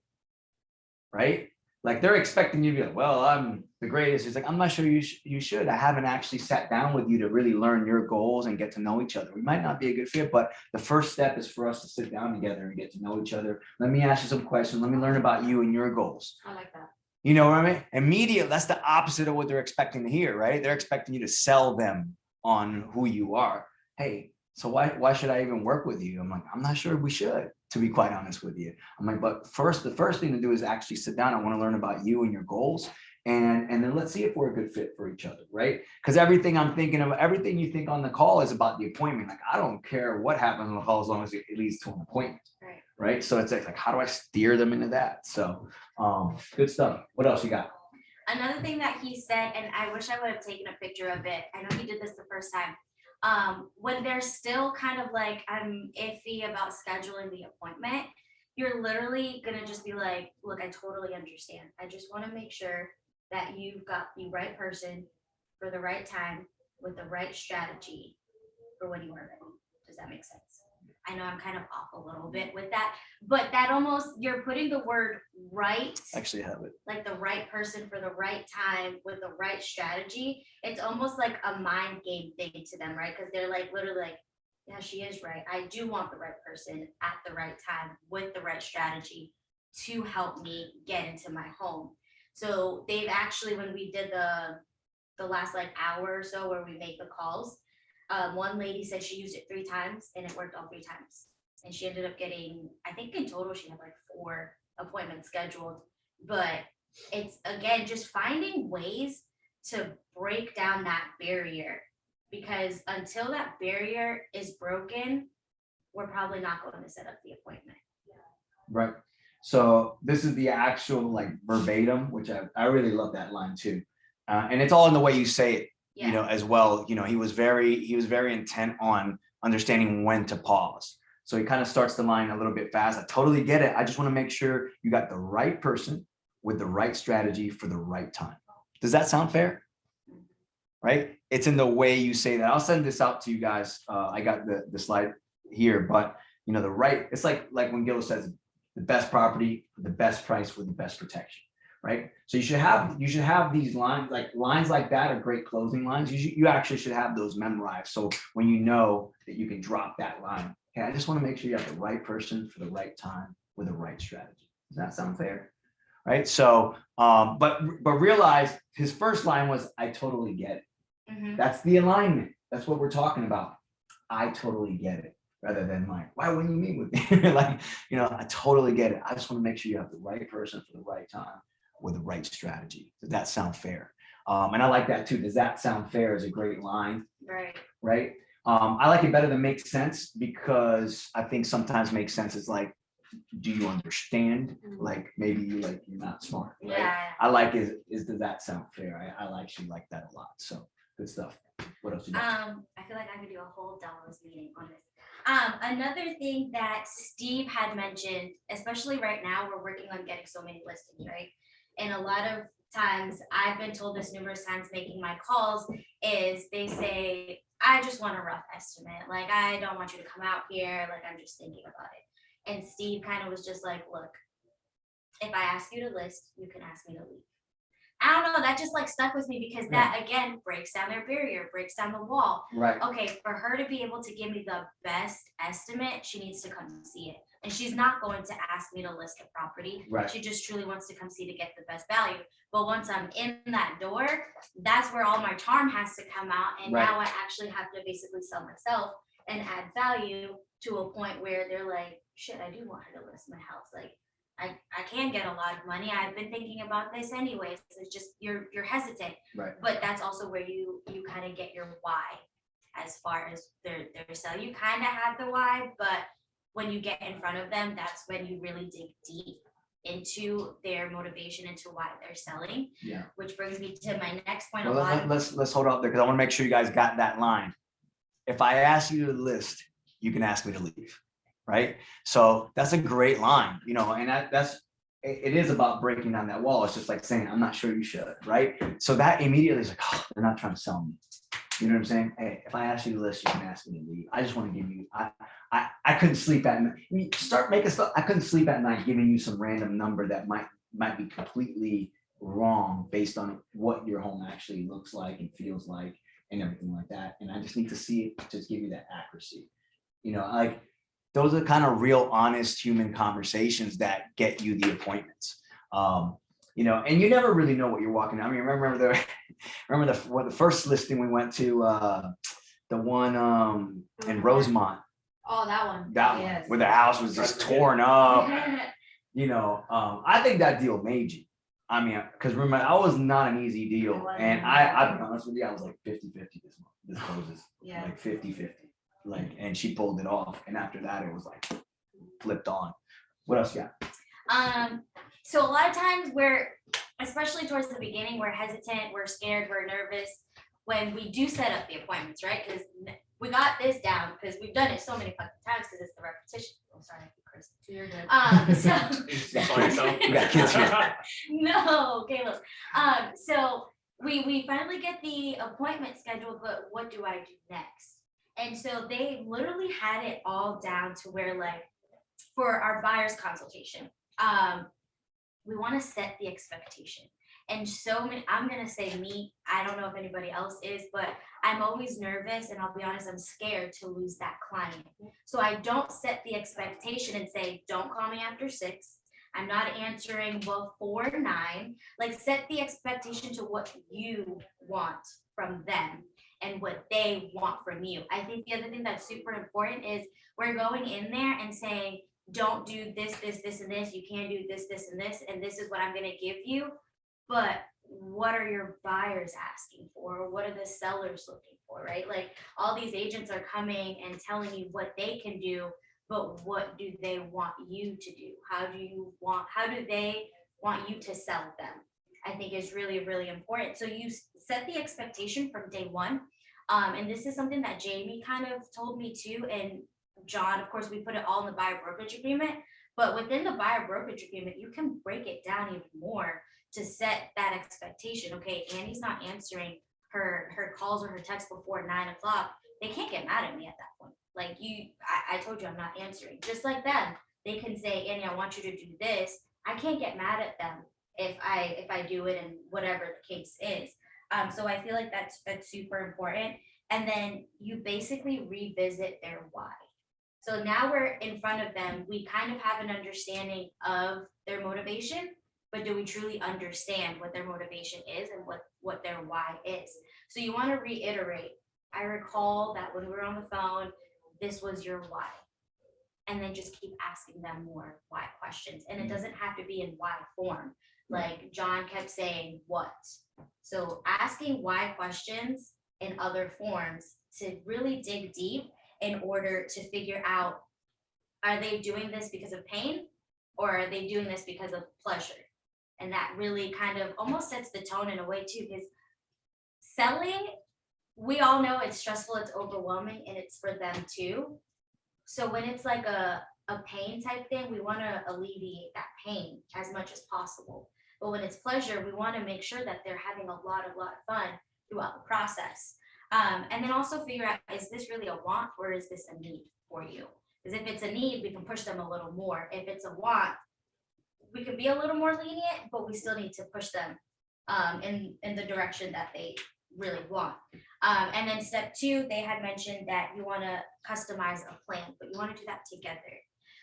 Speaker 4: Right? Like they're expecting you to be like, well, I'm the greatest. It's like, I'm not sure you should. I haven't actually sat down with you to really learn your goals and get to know each other. We might not be a good fit, but the first step is for us to sit down together and get to know each other. Let me ask you some questions. Let me learn about you and your goals.
Speaker 11: I like that.
Speaker 4: You know what I mean? Immediate, that's the opposite of what they're expecting to hear, right? They're expecting you to sell them on who you are. Hey, so why should I even work with you? I'm like, I'm not sure we should, to be quite honest with you. I'm like, but the first thing to do is actually sit down. I want to learn about you and your goals. And then let's see if we're a good fit for each other, right? Because everything I'm thinking of, everything you think on the call is about the appointment. Like, I don't care what happens on the call as long as it leads to an appointment.
Speaker 5: Right.
Speaker 4: Right. So it's like, how do I steer them into that? So good stuff. What else you got?
Speaker 5: Another thing that he said, and I wish I would have taken a picture of it. I know he did this the first time. When they're still kind of like, I'm iffy about scheduling the appointment, you're literally gonna just be like, look, I totally understand. I just want to make sure that you've got the right person for the right time with the right strategy for when you are ready. Does that make sense? I know I'm kind of off a little bit with that, but that almost, you're putting the word right,
Speaker 4: Actually have it.
Speaker 5: like the right person for the right time with the right strategy. It's almost like a mind game thing to them, right? Because they're like literally like, yeah, she is right. I do want the right person at the right time with the right strategy to help me get into my home. So they've actually, when we did the last like hour or so where we make the calls, one lady said she used it 3 times and it worked all 3 times. And she ended up getting, I think in total, she had like 4 appointments scheduled. But it's, again, just finding ways to break down that barrier. Because until that barrier is broken, we're probably not going to set up the appointment.
Speaker 4: Right. So this is the actual like verbatim, which I really love that line too. And it's all in the way you say it. You know, as well, you know, he was very intent on understanding when to pause. So he kind of starts the line a little bit fast. I totally get it. I just want to make sure you got the right person with the right strategy for the right time. Does that sound fair? Right? It's in the way you say that. I'll send this out to you guys. I got the slide here, but you know, it's like when Gil says the best property, the best price with the best protection. Right. So you should have these lines like that are great closing lines. You actually should have those memorized. So when you know that you can drop that line, okay, I just want to make sure you have the right person for the right time with the right strategy. Does that sound fair? Right. So, but realize his first line was, I totally get it.
Speaker 5: Mm-hmm.
Speaker 4: That's the alignment. That's what we're talking about. I totally get it. Rather than like, why wouldn't you meet with me? Like, you know, I totally get it. I just want to make sure you have the right person for the right time with the right strategy. Does that sound fair? And I like that too. Does that sound fair is a great line.
Speaker 5: Right.
Speaker 4: Right. I like it better than makes sense, because I think sometimes makes sense is like, do you understand? Like maybe you're not smart. Right?
Speaker 5: Yeah.
Speaker 4: I like is does that sound fair? I actually like that a lot. So good stuff. What else you got?
Speaker 5: I feel like I could do a whole Davos meeting on this. Another thing that Steve had mentioned, especially right now, we're working on getting so many listings, right? And a lot of times, I've been told this numerous times making my calls, is they say, I just want a rough estimate. Like, I don't want you to come out here. Like, I'm just thinking about it. And Steve kind of was just like, look, if I ask you to list, you can ask me to leave. I don't know, that just like stuck with me because that again breaks down their barrier, breaks down the wall.
Speaker 4: Right.
Speaker 5: Okay, for her to be able to give me the best estimate, she needs to come see it. And she's not going to ask me to list a property.
Speaker 4: Right.
Speaker 5: She just truly wants to come see to get the best value. But once I'm in that door, that's where all my charm has to come out. And now I actually have to basically sell myself and add value to a point where they're like, shit, I do want her to list my house. Like, I can get a lot of money. I've been thinking about this anyways. It's just you're hesitant.
Speaker 4: Right.
Speaker 5: But that's also where you kind of get your why as far as their sell. You kind of have the why, but when you get in front of them, that's when you really dig deep into their motivation, into why they're selling.
Speaker 10: Yeah.
Speaker 5: Which brings me to my next point. A
Speaker 10: Well,
Speaker 5: lot of
Speaker 10: let's hold up there, because I want to make sure you guys got that line. If I ask you to list, you can ask me to leave, right? So that's a great line, you know, and it is about breaking down that wall. It's just like saying, I'm not sure you should, right? So that immediately is like, oh, they're not trying to sell me. You know what I'm saying? Hey, if I ask you to list, you can ask me to leave. I just want to give you, I couldn't sleep at night. Start making stuff. I couldn't sleep at night giving you some random number that might be completely wrong based on what your home actually looks like and feels like and everything like that. And I just need to see it, just give you that accuracy. You know, like those are kind of real, honest human conversations that get you the appointments. You know, and you never really know what you're walking. I mean, remember the first listing we went to, the one in Rosemont.
Speaker 11: Oh, that one.
Speaker 10: That
Speaker 11: Yes.
Speaker 10: one where the house was just torn up. You know, I think that deal made you. I mean, because remember, I was not an easy deal, and I'll be honest with you, I was like 50-50 this month. This closes like 50-50. Like, and she pulled it off, and after that, it was like flipped on. What else you got?
Speaker 5: So a lot of times we're, especially towards the beginning, we're hesitant, we're scared, we're nervous when we do set up the appointments, right? Because we got this down because we've done it so many fucking times because it's the repetition. I'm sorry, Chris.
Speaker 1: You're good.
Speaker 10: You got kids here.
Speaker 5: No, Caleb. So we finally get the appointment scheduled, but what do I do next? And so they literally had it all down to where, like, for our buyer's consultation, we want to set the expectation. And so many, I'm going to say me, I don't know if anybody else is, but I'm always nervous, and I'll be honest, I'm scared to lose that client. So I don't set the expectation and say, don't call me after 6. I'm not answering before 9. Like, set the expectation to what you want from them and what they want from you. I think the other thing that's super important is we're going in there and saying, don't do this, this, this, and this. You can't do this, this, and this, and this is what I'm going to give you. But what are your buyers asking for? What are the sellers looking for, right? Like, all these agents are coming and telling you what they can do, but what do they want you to do? How do they want you to sell them? I think is really, really important. So you set the expectation from day one. And this is something that Jamie kind of told me too. And John, of course, we put it all in the buyer brokerage agreement, but within the buyer brokerage agreement, you can break it down even more to set that expectation. Okay, Annie's not answering her calls or her texts before 9 o'clock. They can't get mad at me at that point. Like, I told you I'm not answering. Just like them, they can say, Annie, I want you to do this. I can't get mad at them if I do it, and whatever the case is. So I feel like that's super important. And then you basically revisit their why. So now we're in front of them. We kind of have an understanding of their motivation, but do we truly understand what their motivation is and what their why is? So you want to reiterate, I recall that when we were on the phone, this was your why. And then just keep asking them more why questions. And it doesn't have to be in why form. Like John kept saying, what? So asking why questions in other forms to really dig deep in order to figure out, are they doing this because of pain, or are they doing this because of pleasure? And that really kind of almost sets the tone in a way too, because selling, we all know it's stressful, it's overwhelming, and it's for them too. So when it's like a pain type thing, we want to alleviate that pain as much as possible. But when it's pleasure, we want to make sure that they're having a lot of fun throughout the process. And then also figure out, is this really a want or is this a need for you? Because if it's a need, we can push them a little more. If it's a want, we can be a little more lenient, but we still need to push them in the direction that they really want. And then step 2, they had mentioned that you want to customize a plan, but you want to do that together.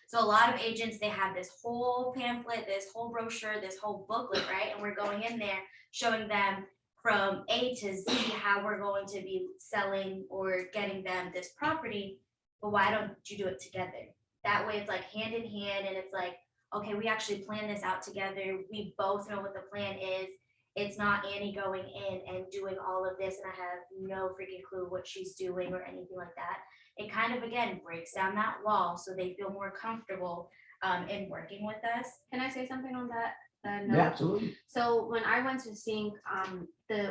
Speaker 5: So a lot of agents, they have this whole pamphlet, this whole brochure, this whole booklet, right? And we're going in there showing them from A to Z how we're going to be selling or getting them this property, but why don't you do it together? That way it's like hand in hand, and it's like, okay, we actually plan this out together. We both know what the plan is. It's not Annie going in and doing all of this and I have no freaking clue what she's doing or anything like that. It kind of, again, breaks down that wall so they feel more comfortable in working with us.
Speaker 11: Can I say something on that?
Speaker 10: Yeah, absolutely.
Speaker 11: So when I went to sync,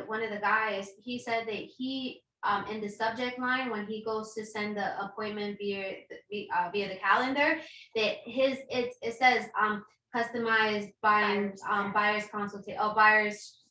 Speaker 11: one of the guys, he said that he, in the subject line, when he goes to send the appointment via the calendar, that it says, customized buyer's consultation, buyer's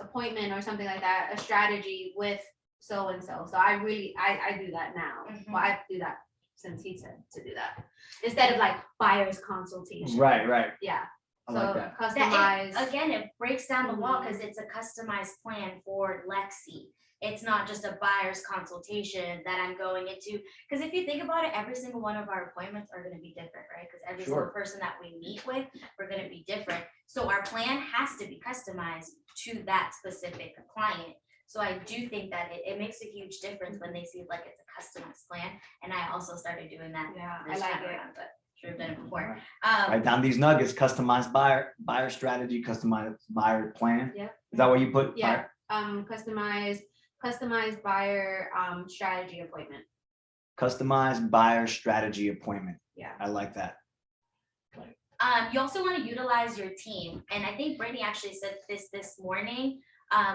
Speaker 11: appointment or something like that, a strategy with so-and-so. So I do that now. Well, I do that since he said to do that, instead of like buyer's consultation.
Speaker 10: Right.
Speaker 11: Yeah.
Speaker 10: I like
Speaker 11: So
Speaker 10: that.
Speaker 11: customized.
Speaker 5: Again, it breaks down the wall because it's a customized plan for Lexi. It's not just a buyer's consultation that I'm going into. Because if you think about it, every single one of our appointments are going to be different, right? Because every single person that we meet with, we're going to be different. So our plan has to be customized to that specific client. So I do think that it makes a huge difference when they see like it's a customized plan. And I also started doing that.
Speaker 11: Yeah,
Speaker 5: this
Speaker 11: I like
Speaker 5: time
Speaker 11: it.
Speaker 5: around, but should have done it before.
Speaker 10: Write down these nuggets: customized buyer strategy, customized buyer plan.
Speaker 11: Yep.
Speaker 10: Is that what you put?
Speaker 11: Yeah. Customized buyer strategy appointment.
Speaker 10: Customized buyer strategy appointment.
Speaker 11: Yeah.
Speaker 10: I like that.
Speaker 5: You also want to utilize your team. And I think Brittany actually said this morning.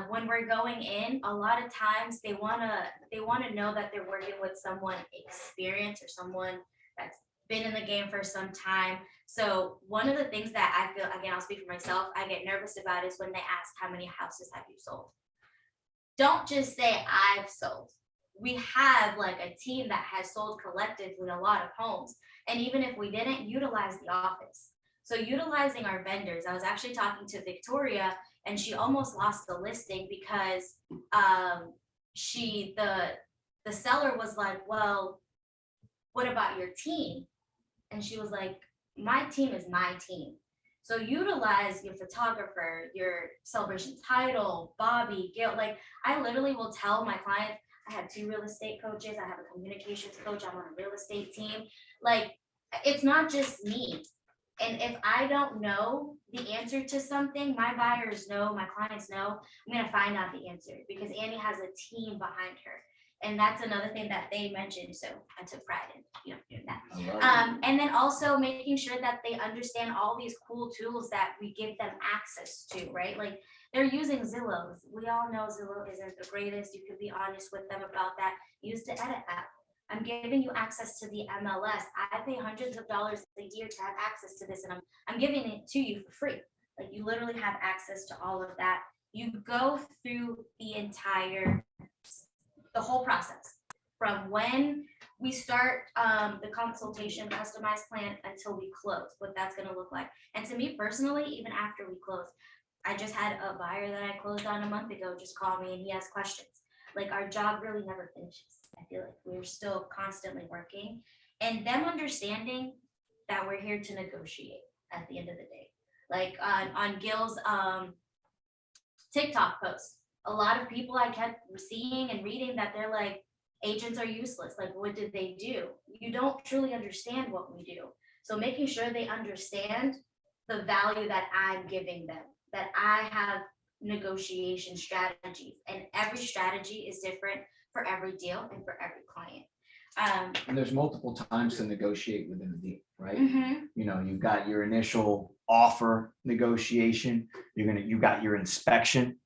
Speaker 5: When we're going in, a lot of times they want to know that they're working with someone experienced or someone that's been in the game for some time. So one of the things that I feel, again, I'll speak for myself, I get nervous about is when they ask, how many houses have you sold? Don't just say I've sold. We have like a team that has sold collectively a lot of homes. And even if we didn't, utilize the office. So utilizing our vendors, I was actually talking to Victoria and she almost lost the listing because the seller was like, well, what about your team? And she was like, my team is my team. So utilize your photographer, your celebration title, Bobby, Gail. Like I literally will tell my clients, I have 2 real estate coaches, I have a communications coach, I'm on a real estate team. Like it's not just me. And if I don't know the answer to something, my buyers know, my clients know, I'm gonna find out the answer because Annie has a team behind her. And that's another thing that they mentioned. So I took pride in, doing that. And then also making sure that they understand all these cool tools that we give them access to, right? Like they're using Zillow. We all know Zillow isn't the greatest. You could be honest with them about that. Use the Edit app. I'm giving you access to the MLS. I pay hundreds of dollars a year to have access to this, and I'm giving it to you for free. Like you literally have access to all of that. You go through the whole process from when we start the consultation customized plan until we close, what that's going to look like. And to me personally, even after we close, I just had a buyer that I closed on a month ago just call me and he has questions. Like our job really never finishes. I feel like we're still constantly working and them understanding that we're here to negotiate at the end of the day. Like on Gil's TikTok post, a lot of people I kept seeing and reading that they're like, agents are useless. Like, what did they do? You don't truly understand what we do. So making sure they understand the value that I'm giving them, that I have negotiation strategies and every strategy is different for every deal and for every client.
Speaker 10: And there's multiple times to negotiate within a deal, right?
Speaker 5: Mhm.
Speaker 10: You've got your initial offer negotiation, you've got your inspection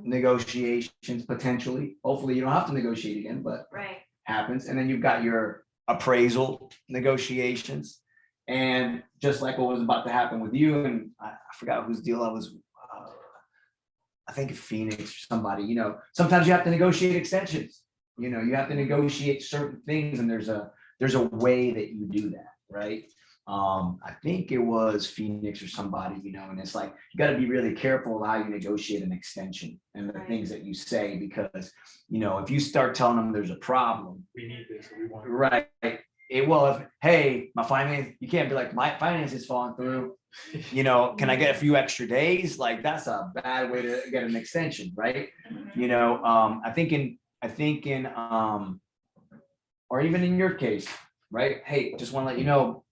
Speaker 10: negotiations potentially. Hopefully you don't have to negotiate again, but
Speaker 5: Right.
Speaker 10: happens. And then you've got your appraisal negotiations. And just like what was about to happen with you, and I forgot whose deal I was, I think Phoenix or somebody, sometimes you have to negotiate extensions. You have to negotiate certain things and there's a way that you do that, right? I think it was Phoenix or somebody, and it's like, you got to be really careful how you negotiate an extension and the things that you say, because, if you start telling them there's a problem.
Speaker 6: We need this, we want.
Speaker 10: Right. Hey, my finance, you can't be like, my finance is falling through, can I get a few extra days? Like, that's a bad way to get an extension, right? I think in, or even in your case, right? Hey, just want to let you know,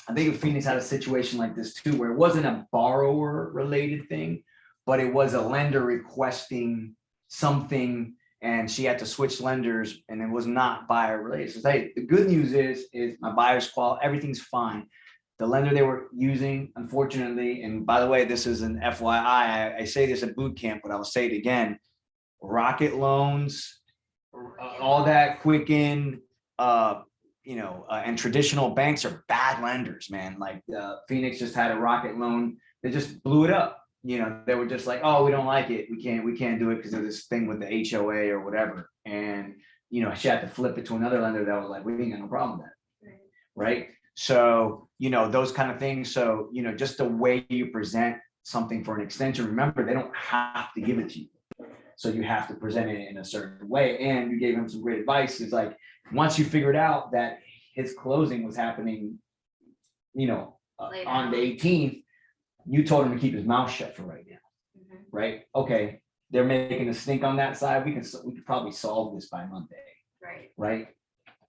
Speaker 10: I think Phoenix had a situation like this too, where it wasn't a borrower related thing, but it was a lender requesting something and she had to switch lenders and it was not buyer related. So hey, the good news is my buyer's everything's fine. the lender they were using, unfortunately, and by the way, this is an FYI, I say this at boot camp, but I'll say it again. Rocket loans, all that Quicken, and traditional banks are bad lenders, man. Like Phoenix just had a Rocket loan, they just blew it up. They were just like, oh, we don't like it. We can't do it because of this thing with the HOA or whatever. And, she had to flip it to another lender that was like, we ain't got no problem with that. Right. So, those kind of things. So, just the way you present something for an extension, remember, they don't have to give it to you. So you have to present it in a certain way. And you gave him some great advice. It's like, once you figured out that his closing was happening, on the 18th, you told him to keep his mouth shut for right now. Right? Okay. They're making a stink on that side. We could probably solve this by Monday.
Speaker 5: Right.
Speaker 10: Right.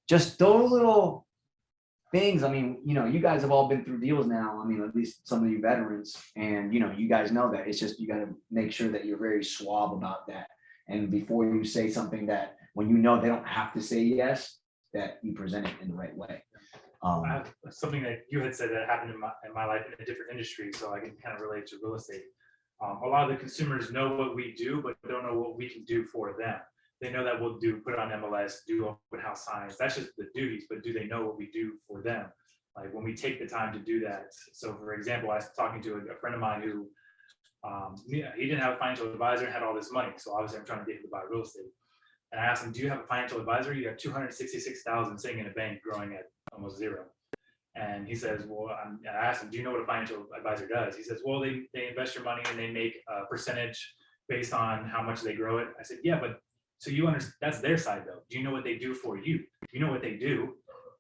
Speaker 10: Just those little things. I mean, you guys have all been through deals now. I mean, at least some of you veterans, and you guys know that it's just, you got to make sure that you're very suave about that. And before you say something that, when they don't have to say yes, that you present it in the right way.
Speaker 6: I have something that you had said that happened in my life in a different industry, so I can kind of relate to real estate. A lot of the consumers know what we do, but don't know what we can do for them. They know that we'll put on MLS, do open house signs. That's just the duties, but do they know what we do for them? Like when we take the time to do that. So for example, I was talking to a friend of mine who, he didn't have a financial advisor and had all this money. So obviously I'm trying to get him to buy real estate. And I asked him, do you have a financial advisor? You have 266,000 sitting in a bank growing at almost zero. And he says, well, I asked him, do you know what a financial advisor does? He says, well, they invest your money and they make a percentage based on how much they grow it. I said, yeah, but so you understand, that's their side though. Do you know what they do for you? You know what they do.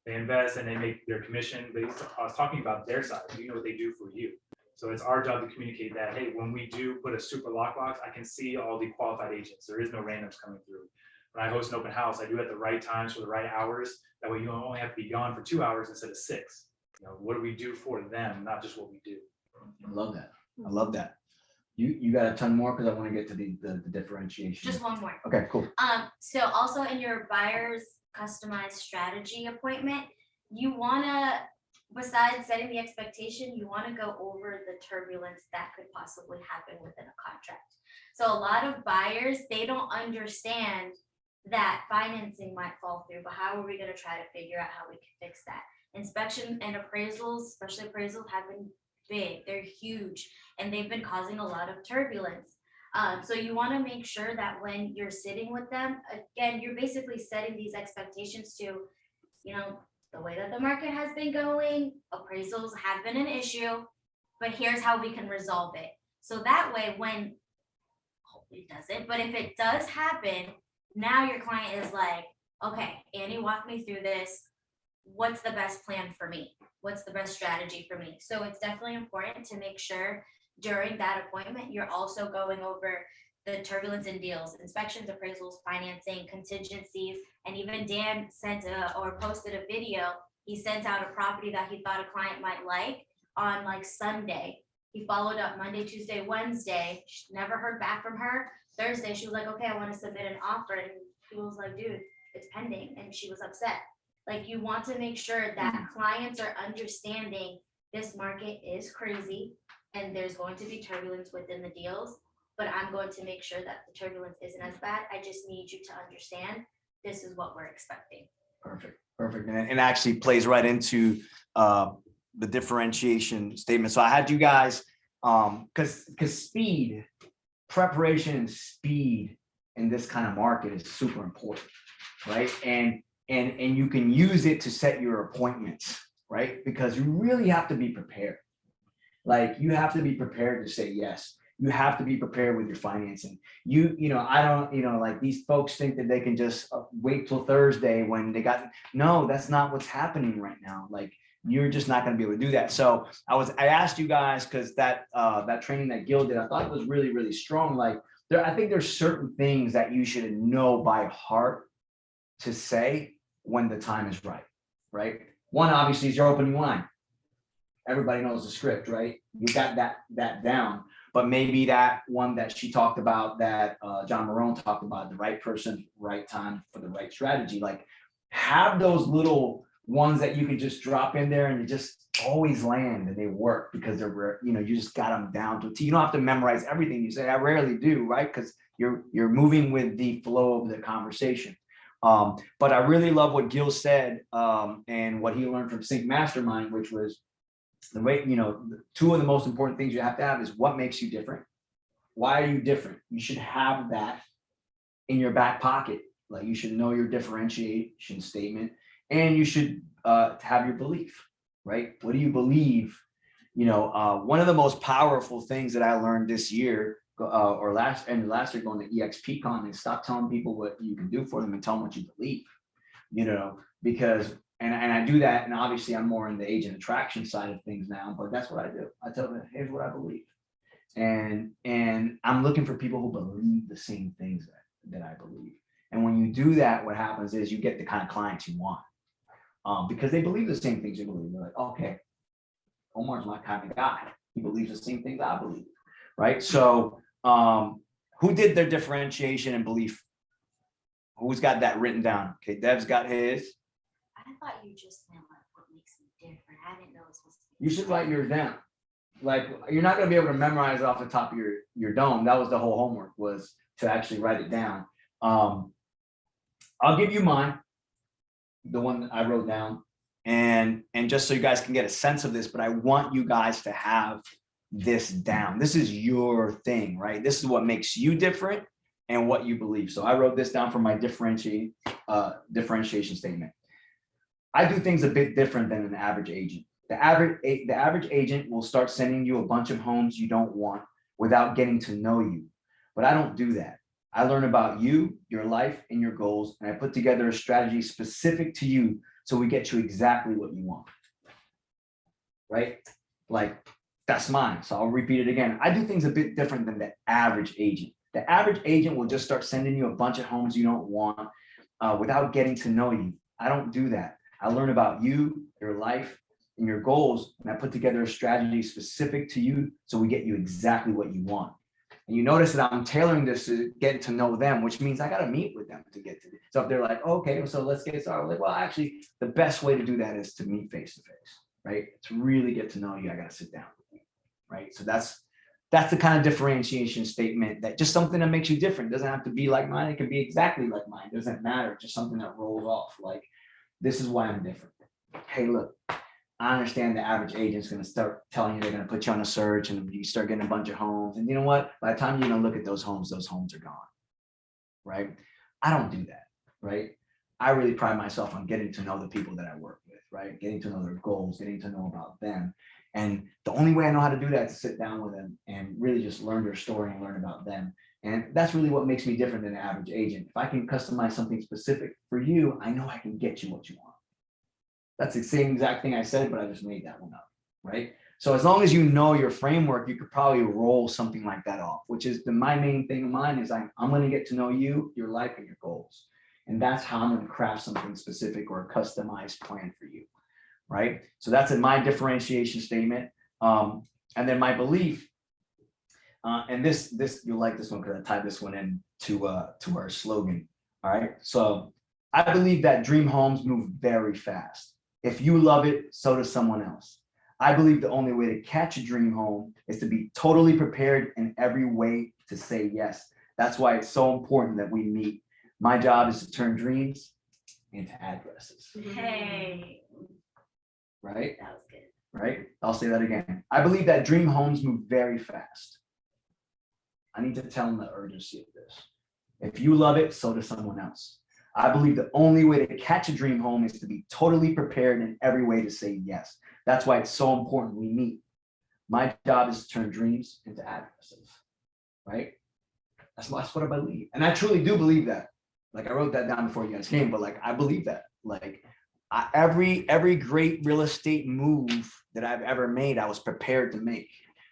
Speaker 6: They invest and they make their commission based. I was talking about their side. Do you know what they do for you? So it's our job to communicate that, hey, when we do put a super lockbox, I can see all the qualified agents. There is no randoms coming through. When I host an open house, I do it at the right times for the right hours. That way you only have to be gone for 2 hours instead of 6. What do we do for them, not just what we do.
Speaker 10: I love that. I love that. You got a ton more, because I want to get to the differentiation.
Speaker 5: Just one more.
Speaker 10: Okay, cool.
Speaker 5: So also in your buyer's customized strategy appointment, you wanna, besides setting the expectation, you wanna go over the turbulence that could possibly happen within a contract. So a lot of buyers, they don't understand that financing might fall through, but how are we gonna try to figure out how we can fix that? Inspection and appraisals, especially appraisals, have been big, they're huge, and they've been causing a lot of turbulence. So you want to make sure that when you're sitting with them, again, you're basically setting these expectations to, the way that the market has been going, appraisals have been an issue, but here's how we can resolve it. So that way, when, hopefully it doesn't, but if it does happen, now your client is like, okay, Annie walked me through this. What's the best plan for me? What's the best strategy for me? So it's definitely important to make sure during that appointment, you're also going over the turbulence in deals, inspections, appraisals, financing, contingencies, and even Dan sent or posted a video. He sent out a property that he thought a client might like on like Sunday. He followed up Monday, Tuesday, Wednesday, never heard back from her. Thursday, she was like, okay, I want to submit an offer. And he was like, dude, it's pending. And she was upset. Like, you want to make sure that clients are understanding this market is crazy and there's going to be turbulence within the deals, but I'm going to make sure that the turbulence isn't as bad. I just need you to understand this is what we're expecting.
Speaker 10: Perfect. And it actually plays right into the differentiation statement. So I had you guys, because speed, preparation and speed in this kind of market is super important, right? And you can use it to set your appointments, right? Because you really have to be prepared. Like, you have to be prepared to say yes. You have to be prepared with your financing. I don't, like, these folks think that they can just wait till Thursday when they no, that's not what's happening right now. Like, you're just not going to be able to do that. So I asked you guys, because that training that Gil did, I thought it was really, really strong. Like, I think there's certain things that you should know by heart to say when the time is right? One, obviously, is your opening line. Everybody knows the script, right? You got that down. But maybe that one that she talked about, that John Marone talked about, the right person, right time for the right strategy. Like, have those little
Speaker 4: ones that you can just drop in there and they just always land and they work because they're, you know, you just got them down to a T. You don't have to memorize everything you say. I rarely do, right? Because you're moving with the flow of the conversation. But I really love what Gil said and what he learned from Sync Mastermind, which was the way, you know, two of the most important things you have to have is what makes you different. Why are you different? You should have that in your back pocket. Like you should know your differentiation statement, and you should have your belief, right? What do you believe? You know, one of the most powerful things that I learned this year or last year going to EXPCon is stop telling people what you can do for them and tell them what you believe, you know, because, and I do that. And obviously I'm more in the agent attraction side of things now, but that's what I do. I tell them, here's what I believe. And I'm looking for people who believe the same things that I believe. And when you do that, what happens is you get the kind of clients you want because they believe the same things you believe. They're like, okay, Omar's my kind of guy. He believes the same things I believe, right? So who did their differentiation and belief? Who's got that written down? Okay, Dev's got his.
Speaker 5: I thought you just meant like what makes me different. I didn't know it was supposed to be.
Speaker 4: You should write yours down. Like you're not gonna be able to memorize it off the top of your dome. That was the whole homework, was to actually write it down. I'll give you mine, the one that I wrote down, and just so you guys can get a sense of this, but I want you guys to have this down. This is your thing, right? This is what makes you different and what you believe. So I wrote this down for my differentiation statement. I do things a bit different than an average agent. The average agent will start sending you a bunch of homes you don't want without getting to know you. But I don't do that. I learn about you, your life, and your goals, and I put together a strategy specific to you so we get you exactly what you want. Right? Like, that's mine. So I'll repeat it again. I do things a bit different than the average agent. The average agent will just start sending you a bunch of homes you don't want without getting to know you. I don't do that. I learn about you, your life, and your goals, and I put together a strategy specific to you so we get you exactly what you want. And you notice that I'm tailoring this to get to know them, which means I got to meet with them to get to this. So if they're like, okay, so let's get started. Like, well, actually, the best way to do that is to meet face to face, right? To really get to know you, I got to sit down with you, right? So that's the kind of differentiation statement, that just something that makes you different. It doesn't have to be like mine. It can be exactly like mine. It doesn't matter. Just something that rolls off. Like, this is why I'm different. Hey, look, I understand the average agent's going to start telling you they're going to put you on a search and you start getting a bunch of homes. And you know what? By the time you're going to look at those homes are gone, right? I don't do that, right? I really pride myself on getting to know the people that I work with, right? Getting to know their goals, getting to know about them. And the only way I know how to do that is to sit down with them and really just learn their story and learn about them. And that's really what makes me different than an average agent. If I can customize something specific for you, I know I can get you what you want. That's the same exact thing I said, but I just made that one up, right? So as long as you know your framework, you could probably roll something like that off, which is my main thing of mine is I'm going to get to know you, your life, and your goals. And that's how I'm going to craft something specific or a customized plan for you, right? So that's in my differentiation statement. And then my belief, and this you'll like this one because I tied this one in to our slogan, all right? So I believe that dream homes move very fast. If you love it, so does someone else. I believe the only way to catch a dream home is to be totally prepared in every way to say yes. That's why it's so important that we meet. My job is to turn dreams into addresses.
Speaker 5: Hey.
Speaker 4: Right?
Speaker 5: That was good.
Speaker 4: Right? I'll say that again. I believe that dream homes move very fast. I need to tell them the urgency of this. If you love it, so does someone else. I believe the only way to catch a dream home is to be totally prepared in every way to say yes. That's why it's so important we meet. My job is to turn dreams into addresses, right? That's what I believe. And I truly do believe that. Like I wrote that down before you guys came, but like I believe that. Like every great real estate move that I've ever made, I was prepared to make.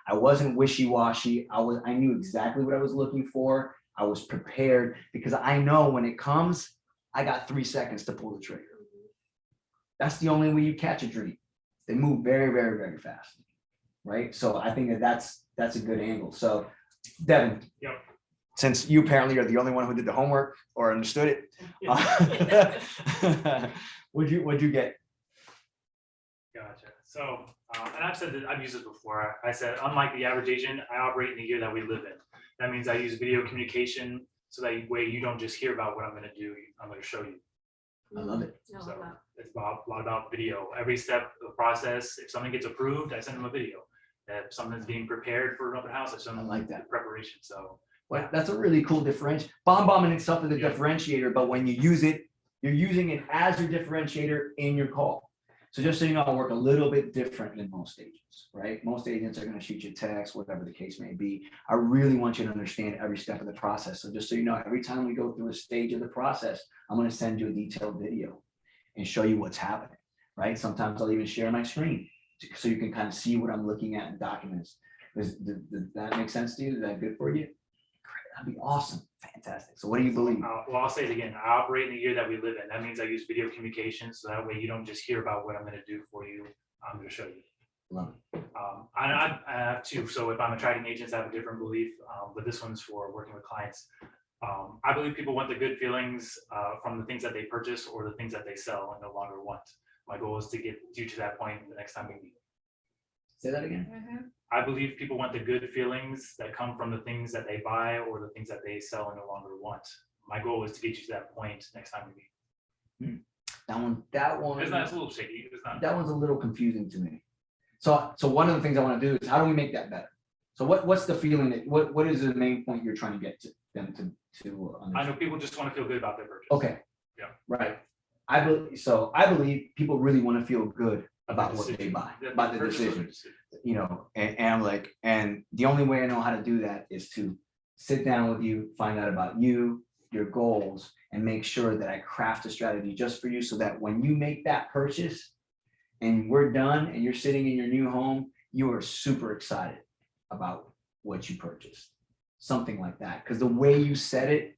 Speaker 4: I wasn't wishy-washy. I knew exactly what I was looking for. I was prepared because I know when it comes, I got 3 seconds to pull the trigger. That's the only way you catch a dream. They move very, very, very fast, right? So I think that's a good angle. So Devin,
Speaker 6: Yep.
Speaker 4: Since you apparently are the only one who did the homework or understood it, what'd you get?
Speaker 6: Gotcha. So, and I've said that, I've used this before. I said, unlike the average agent, I operate in the year that we live in. That means I use video communication so that way you don't just hear about what I'm gonna do, I'm gonna show you.
Speaker 10: I love it.
Speaker 11: No,
Speaker 6: So
Speaker 11: no.
Speaker 6: it's a lot about video. Every step of the process, if something gets approved, I send them a video. If something's being prepared for an open house, I send them
Speaker 10: I like that.
Speaker 6: the preparation. So
Speaker 10: Well, that's a really cool differentiator. Bomb in itself is a
Speaker 6: Yeah.
Speaker 10: differentiator, but when you use it, you're using it as your differentiator in your call. So just so you know, I work a little bit different than most agents, right? Most agents are gonna shoot you a text, whatever the case may be. I really want you to understand every step of the process. So just so you know, every time we go through a stage of the process, I'm gonna send you a detailed video and show you what's happening, right? Sometimes I'll even share my screen so you can kind of see what I'm looking at in documents. Does that make sense to you? Is that good for you? Great, that'd be awesome, fantastic. So what do you believe?
Speaker 6: well, I'll say it again. I operate in the year that we live in. That means I use video communication. So that way you don't just hear about what I'm gonna do for you. I'm gonna show you.
Speaker 10: Love it.
Speaker 6: I have two. So if I'm attracting agents, I have a different belief, but this one's for working with clients. I believe people want the good feelings from the things that they purchase or the things that they sell and no longer want. My goal is to get you to that point the next time we meet.
Speaker 10: Say that again.
Speaker 6: I believe people want the good feelings that come from the things that they buy or the things that they sell and no longer want. My goal is to get you to that point next time we meet.
Speaker 10: That one.
Speaker 6: It's a little shaky. It's not.
Speaker 10: That one's a little confusing to me. So one of the things I want to do is how do we make that better? So what's the feeling that, what is the main point you're trying to get to them to
Speaker 6: I
Speaker 10: understand?
Speaker 6: know people just want to feel good about their purchase.
Speaker 10: Okay.
Speaker 6: Yeah.
Speaker 10: Right. I believe people really want to feel good about what they buy, about the
Speaker 6: Purchase or
Speaker 10: decision, you know, and I'm like, and the only way I know how to do that is to sit down with you, find out about you, your goals, and make sure that I craft a strategy just for you so that when you make that purchase and we're done and you're sitting in your new home, you are super excited about what you purchased. Something like that. Because the way you said it,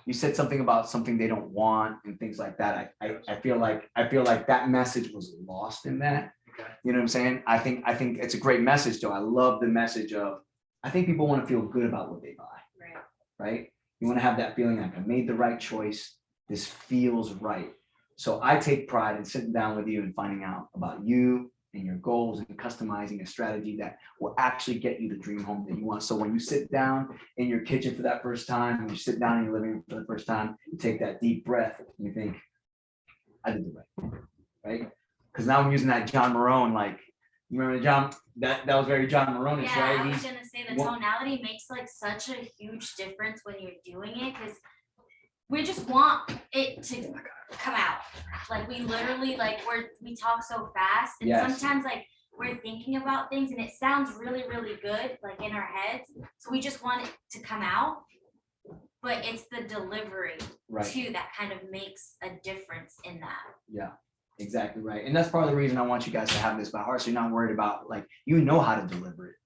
Speaker 10: you said something about something they don't want and things like that. I feel like that message was lost in that.
Speaker 6: Okay.
Speaker 10: You know what I'm saying? I think it's a great message, though. I love the message of, I think people want to feel good about what they buy.
Speaker 5: Right.
Speaker 10: Right? You want to have that feeling like I made the right choice. This feels right. So I take pride in sitting down with you and finding out about you and your goals and customizing a strategy that will actually get you the dream home that you want. So when you sit down in your kitchen for that first time, when you sit down in your living room for the first time, you take that deep breath and you think, I did the right thing, right? Because now I'm using that John Marone, like, you remember John, that was very John Marone-ish,
Speaker 5: Yeah,
Speaker 10: right?
Speaker 5: I was
Speaker 10: He's-
Speaker 5: gonna say the
Speaker 10: What-
Speaker 5: tonality makes like such a huge difference when you're doing it, because we just want it to come out. Like we literally we talk so fast and
Speaker 10: Yes.
Speaker 5: sometimes like we're thinking about things and it sounds really, really good, like in our heads. So we just want it to come out. But it's the delivery
Speaker 10: Right.
Speaker 5: too that kind of makes a difference in that.
Speaker 10: Yeah, exactly right. And that's part of the reason I want you guys to have this by heart. So you're not worried about, like, you know how to deliver it,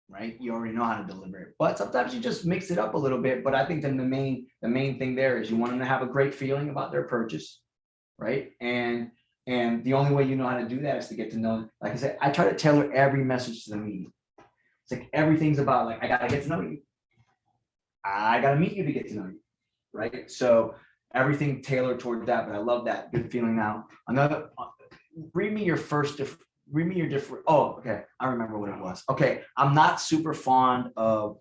Speaker 10: right? You already know how to deliver it. But sometimes you just mix it up a little bit. But I think then the main thing there is you want them to have a great feeling about their purchase, right? And the only way you know how to do that is to get to know, like I said, I try to tailor every message to the meeting. It's like everything's about, like, I gotta get to know you. I gotta meet you to get to know you, right? So everything tailored toward that, but I love that good feeling now. Another, read me your different, oh, okay, I remember what it was. Okay, I'm not super fond of,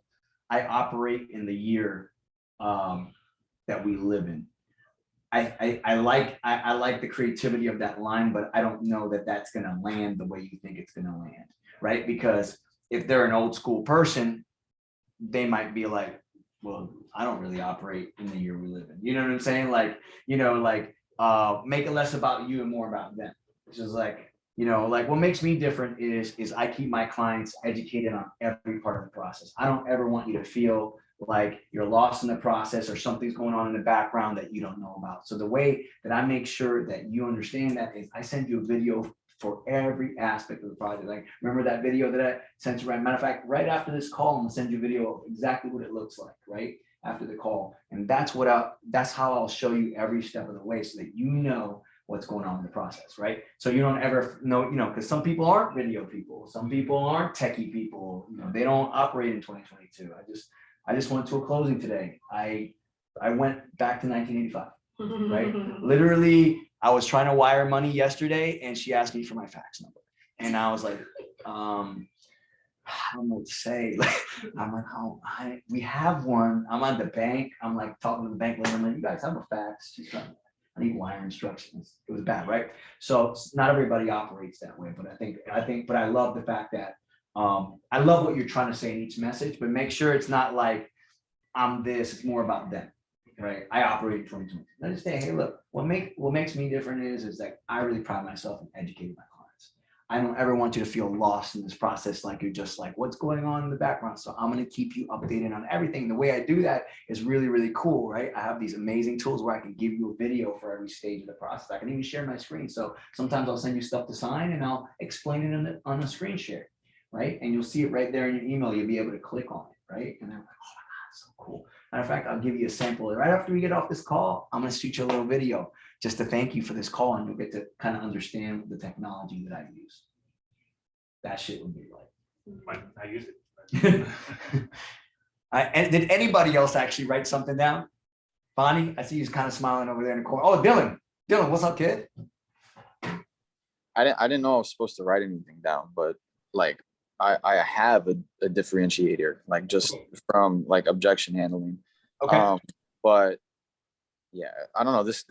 Speaker 10: I operate in the year that we live in. I like the creativity of that line, but I don't know that that's gonna land the way you think it's gonna land, right? Because if they're an old school person, they might be like, well, I don't really operate in the year we live in. You know what I'm saying? Like, you know, like, make it less about you and more about them. Which is like, you know, like what makes me different is I keep my clients educated on every part of the process. I don't ever want you to feel like you're lost in the process or something's going on in the background that you don't know about. So the way that I make sure that you understand that is I send you a video for every aspect of the project. Like, remember that video that I sent you? Right? Matter of fact, right after this call, I'm gonna send you a video of exactly what it looks like, right? After the call. And that's how I'll show you every step of the way so that you know what's going on in the process, right? So you don't ever know, you know, because some people aren't video people, some people aren't techie people, you know, they don't operate in 2022. I just went to a closing today. I went back to 1985, right? Literally, I was trying to wire money yesterday and she asked me for my fax number. And I was like, I don't know what to say. I'm like, oh, we have one. I'm on the bank. I'm like talking to the bank lady. I'm like, you guys have a fax? She's like, I need wire instructions. It was bad, right? So not everybody operates that way, but but I love the fact that I love what you're trying to say in each message, but make sure it's not like I'm this. It's more about them, right? I operate in 2020. I just say, hey, look, what makes me different is that I really pride myself in educating my clients. I don't ever want you to feel lost in this process, like you're just like, what's going on in the background? So I'm going to keep you updated on everything. The way I do that is really, really cool, right? I have these amazing tools where I can give you a video for every stage of the process. I can even share my screen. So sometimes I'll send you stuff to sign and I'll explain it on a screen share, right? And you'll see it right there in your email. You'll be able to click on it, right? And I'm like, oh my God, so cool. Matter of fact, I'll give you a sample. Right after we get off this call, I'm going to shoot you a little video just to thank you for this call, and you'll get to kind of understand the technology that I use. That shit would be like.
Speaker 6: I use it.
Speaker 10: And did anybody else actually write something down? Bonnie, I see you kind of smiling over there in the corner. Oh, Dylan, what's up, kid?
Speaker 9: I didn't know I was supposed to write anything down, but like I have a differentiator, like just from like objection handling.
Speaker 10: Okay.
Speaker 9: But yeah, I don't know. This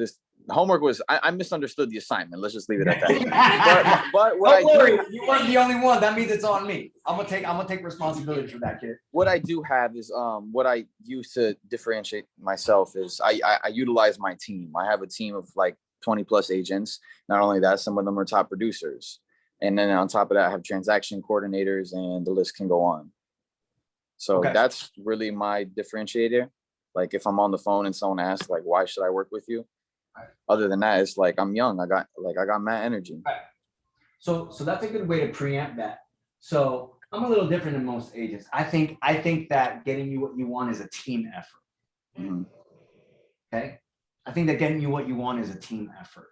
Speaker 9: homework was I misunderstood the assignment. Let's just leave it at that. but what
Speaker 10: Don't worry, you weren't the only one. That means it's on me. I'm gonna take responsibility for that, kid.
Speaker 9: What I do have is what I use to differentiate myself is I utilize my team. I have a team of like 20 plus agents. Not only that, some of them are top producers. And then on top of that, I have transaction coordinators, and the list can go on. So that's really my differentiator. Like if I'm on the phone and someone asks like, why should I work with you? Other than that, it's like I'm young. I got mad energy.
Speaker 10: Right. So that's a good way to preempt that. So I'm a little different than most agents. I think that getting you what you want is a team effort.
Speaker 9: Mm-hmm.
Speaker 10: Okay. I think that getting you what you want is a team effort.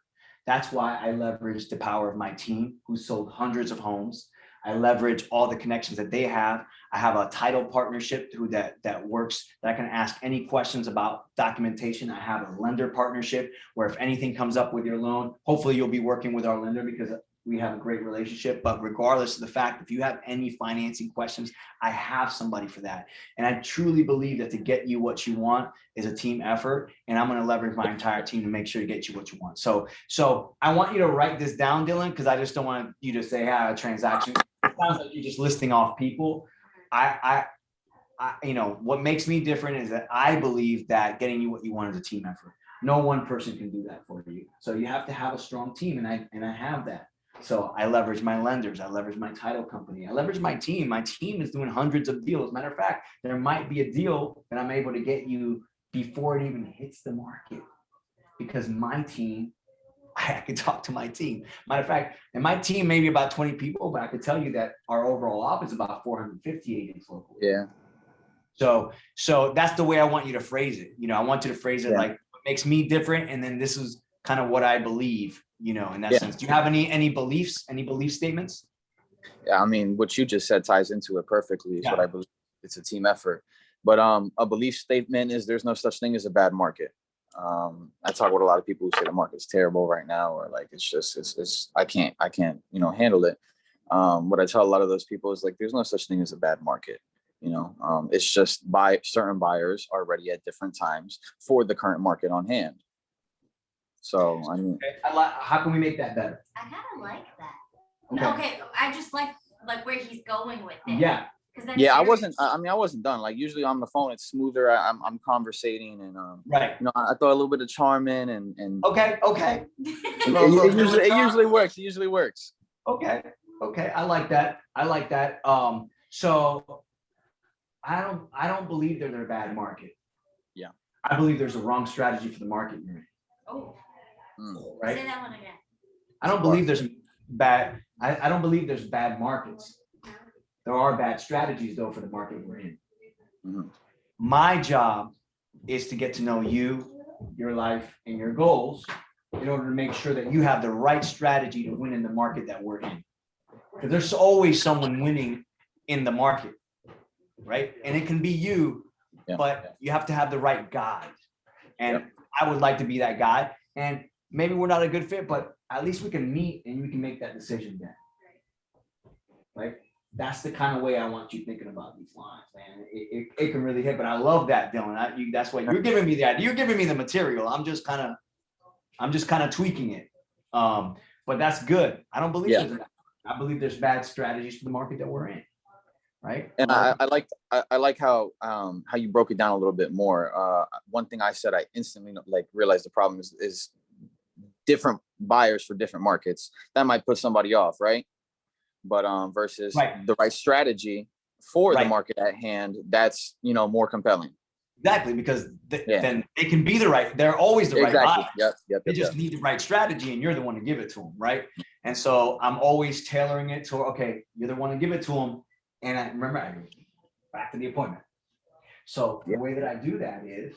Speaker 10: That's why I leverage the power of my team, who sold hundreds of homes. I leverage all the connections that they have. I have a title partnership through that works, that I can ask any questions about documentation. I have a lender partnership where if anything comes up with your loan, hopefully you'll be working with our lender because we have a great relationship. But regardless of the fact, if you have any financing questions, I have somebody for that. And I truly believe that to get you what you want is a team effort. And I'm going to leverage my entire team to make sure to get you what you want. So I want you to write this down, Dylan, because I just don't want you to say, a transaction. It sounds like you're just listing off people. I what makes me different is that I believe that getting you what you want is a team effort. No one person can do that for you. So you have to have a strong team, and I have that. So I leverage my lenders, I leverage my title company, I leverage my team. My team is doing hundreds of deals. Matter of fact, there might be a deal that I'm able to get you before it even hits the market, because my team, I can talk to my team. Matter of fact, and my team may be about 20 people, but I could tell you that our overall office is about 450 agents locally.
Speaker 9: Yeah.
Speaker 10: So that's the way I want you to phrase it. I want you to phrase it like what makes me different, and then this is kind of what I believe, in that sense. Do you have any beliefs, any belief statements?
Speaker 9: Yeah, I mean, what you just said ties into it perfectly. Is what I believe. It's a team effort. But a belief statement is there's no such thing as a bad market. I talk with a lot of people who say the market's terrible right now, or like it's I can't handle it. What I tell a lot of those people is like there's no such thing as a bad market. It's just certain buyers are ready at different times for the current market on hand. So I mean,
Speaker 10: how can we make that better?
Speaker 5: I kind of like that. Okay, I just like where he's going with it.
Speaker 10: Yeah.
Speaker 9: Yeah, I wasn't done. Like usually on the phone, it's smoother. I'm conversating and
Speaker 10: right.
Speaker 9: I throw a little bit of charm in and
Speaker 10: okay.
Speaker 9: It usually works. It usually works.
Speaker 10: Okay. I like that. So I don't believe they're a bad market.
Speaker 9: Yeah.
Speaker 10: I believe there's a wrong strategy for the market you're in.
Speaker 5: Oh.
Speaker 10: Right.
Speaker 5: Say that one again.
Speaker 10: I don't believe there's bad. I don't believe there's bad markets. There are bad strategies though for the market we're in.
Speaker 9: Mm-hmm.
Speaker 10: My job is to get to know you, your life, and your goals in order to make sure that you have the right strategy to win in the market that we're in. Because there's always someone winning in the market, right? And it can be you, but you have to have the right guide. And I would like to be that guy. And maybe we're not a good fit, but at least we can meet and we can make that decision then. Right? That's the kind of way I want you thinking about these lines, man. It can really hit, but I love that, Dylan. That's why you're giving me the idea. You're giving me the material. I'm just kind of tweaking it. But that's good. I don't believe I believe there's bad strategies for the market that we're in. Right.
Speaker 9: And I like how you broke it down a little bit more. One thing I said, I instantly realized the problem is different buyers for different markets. That might put somebody off, right? But versus the right strategy for the market at hand, that's more compelling.
Speaker 10: Exactly, because then they can be they're always the right buyer. They just need the right strategy, and you're the one to give it to them, right? And so I'm always tailoring it to, okay, you're the one to give it to them. And I remember, back to the appointment. So the way that I do that is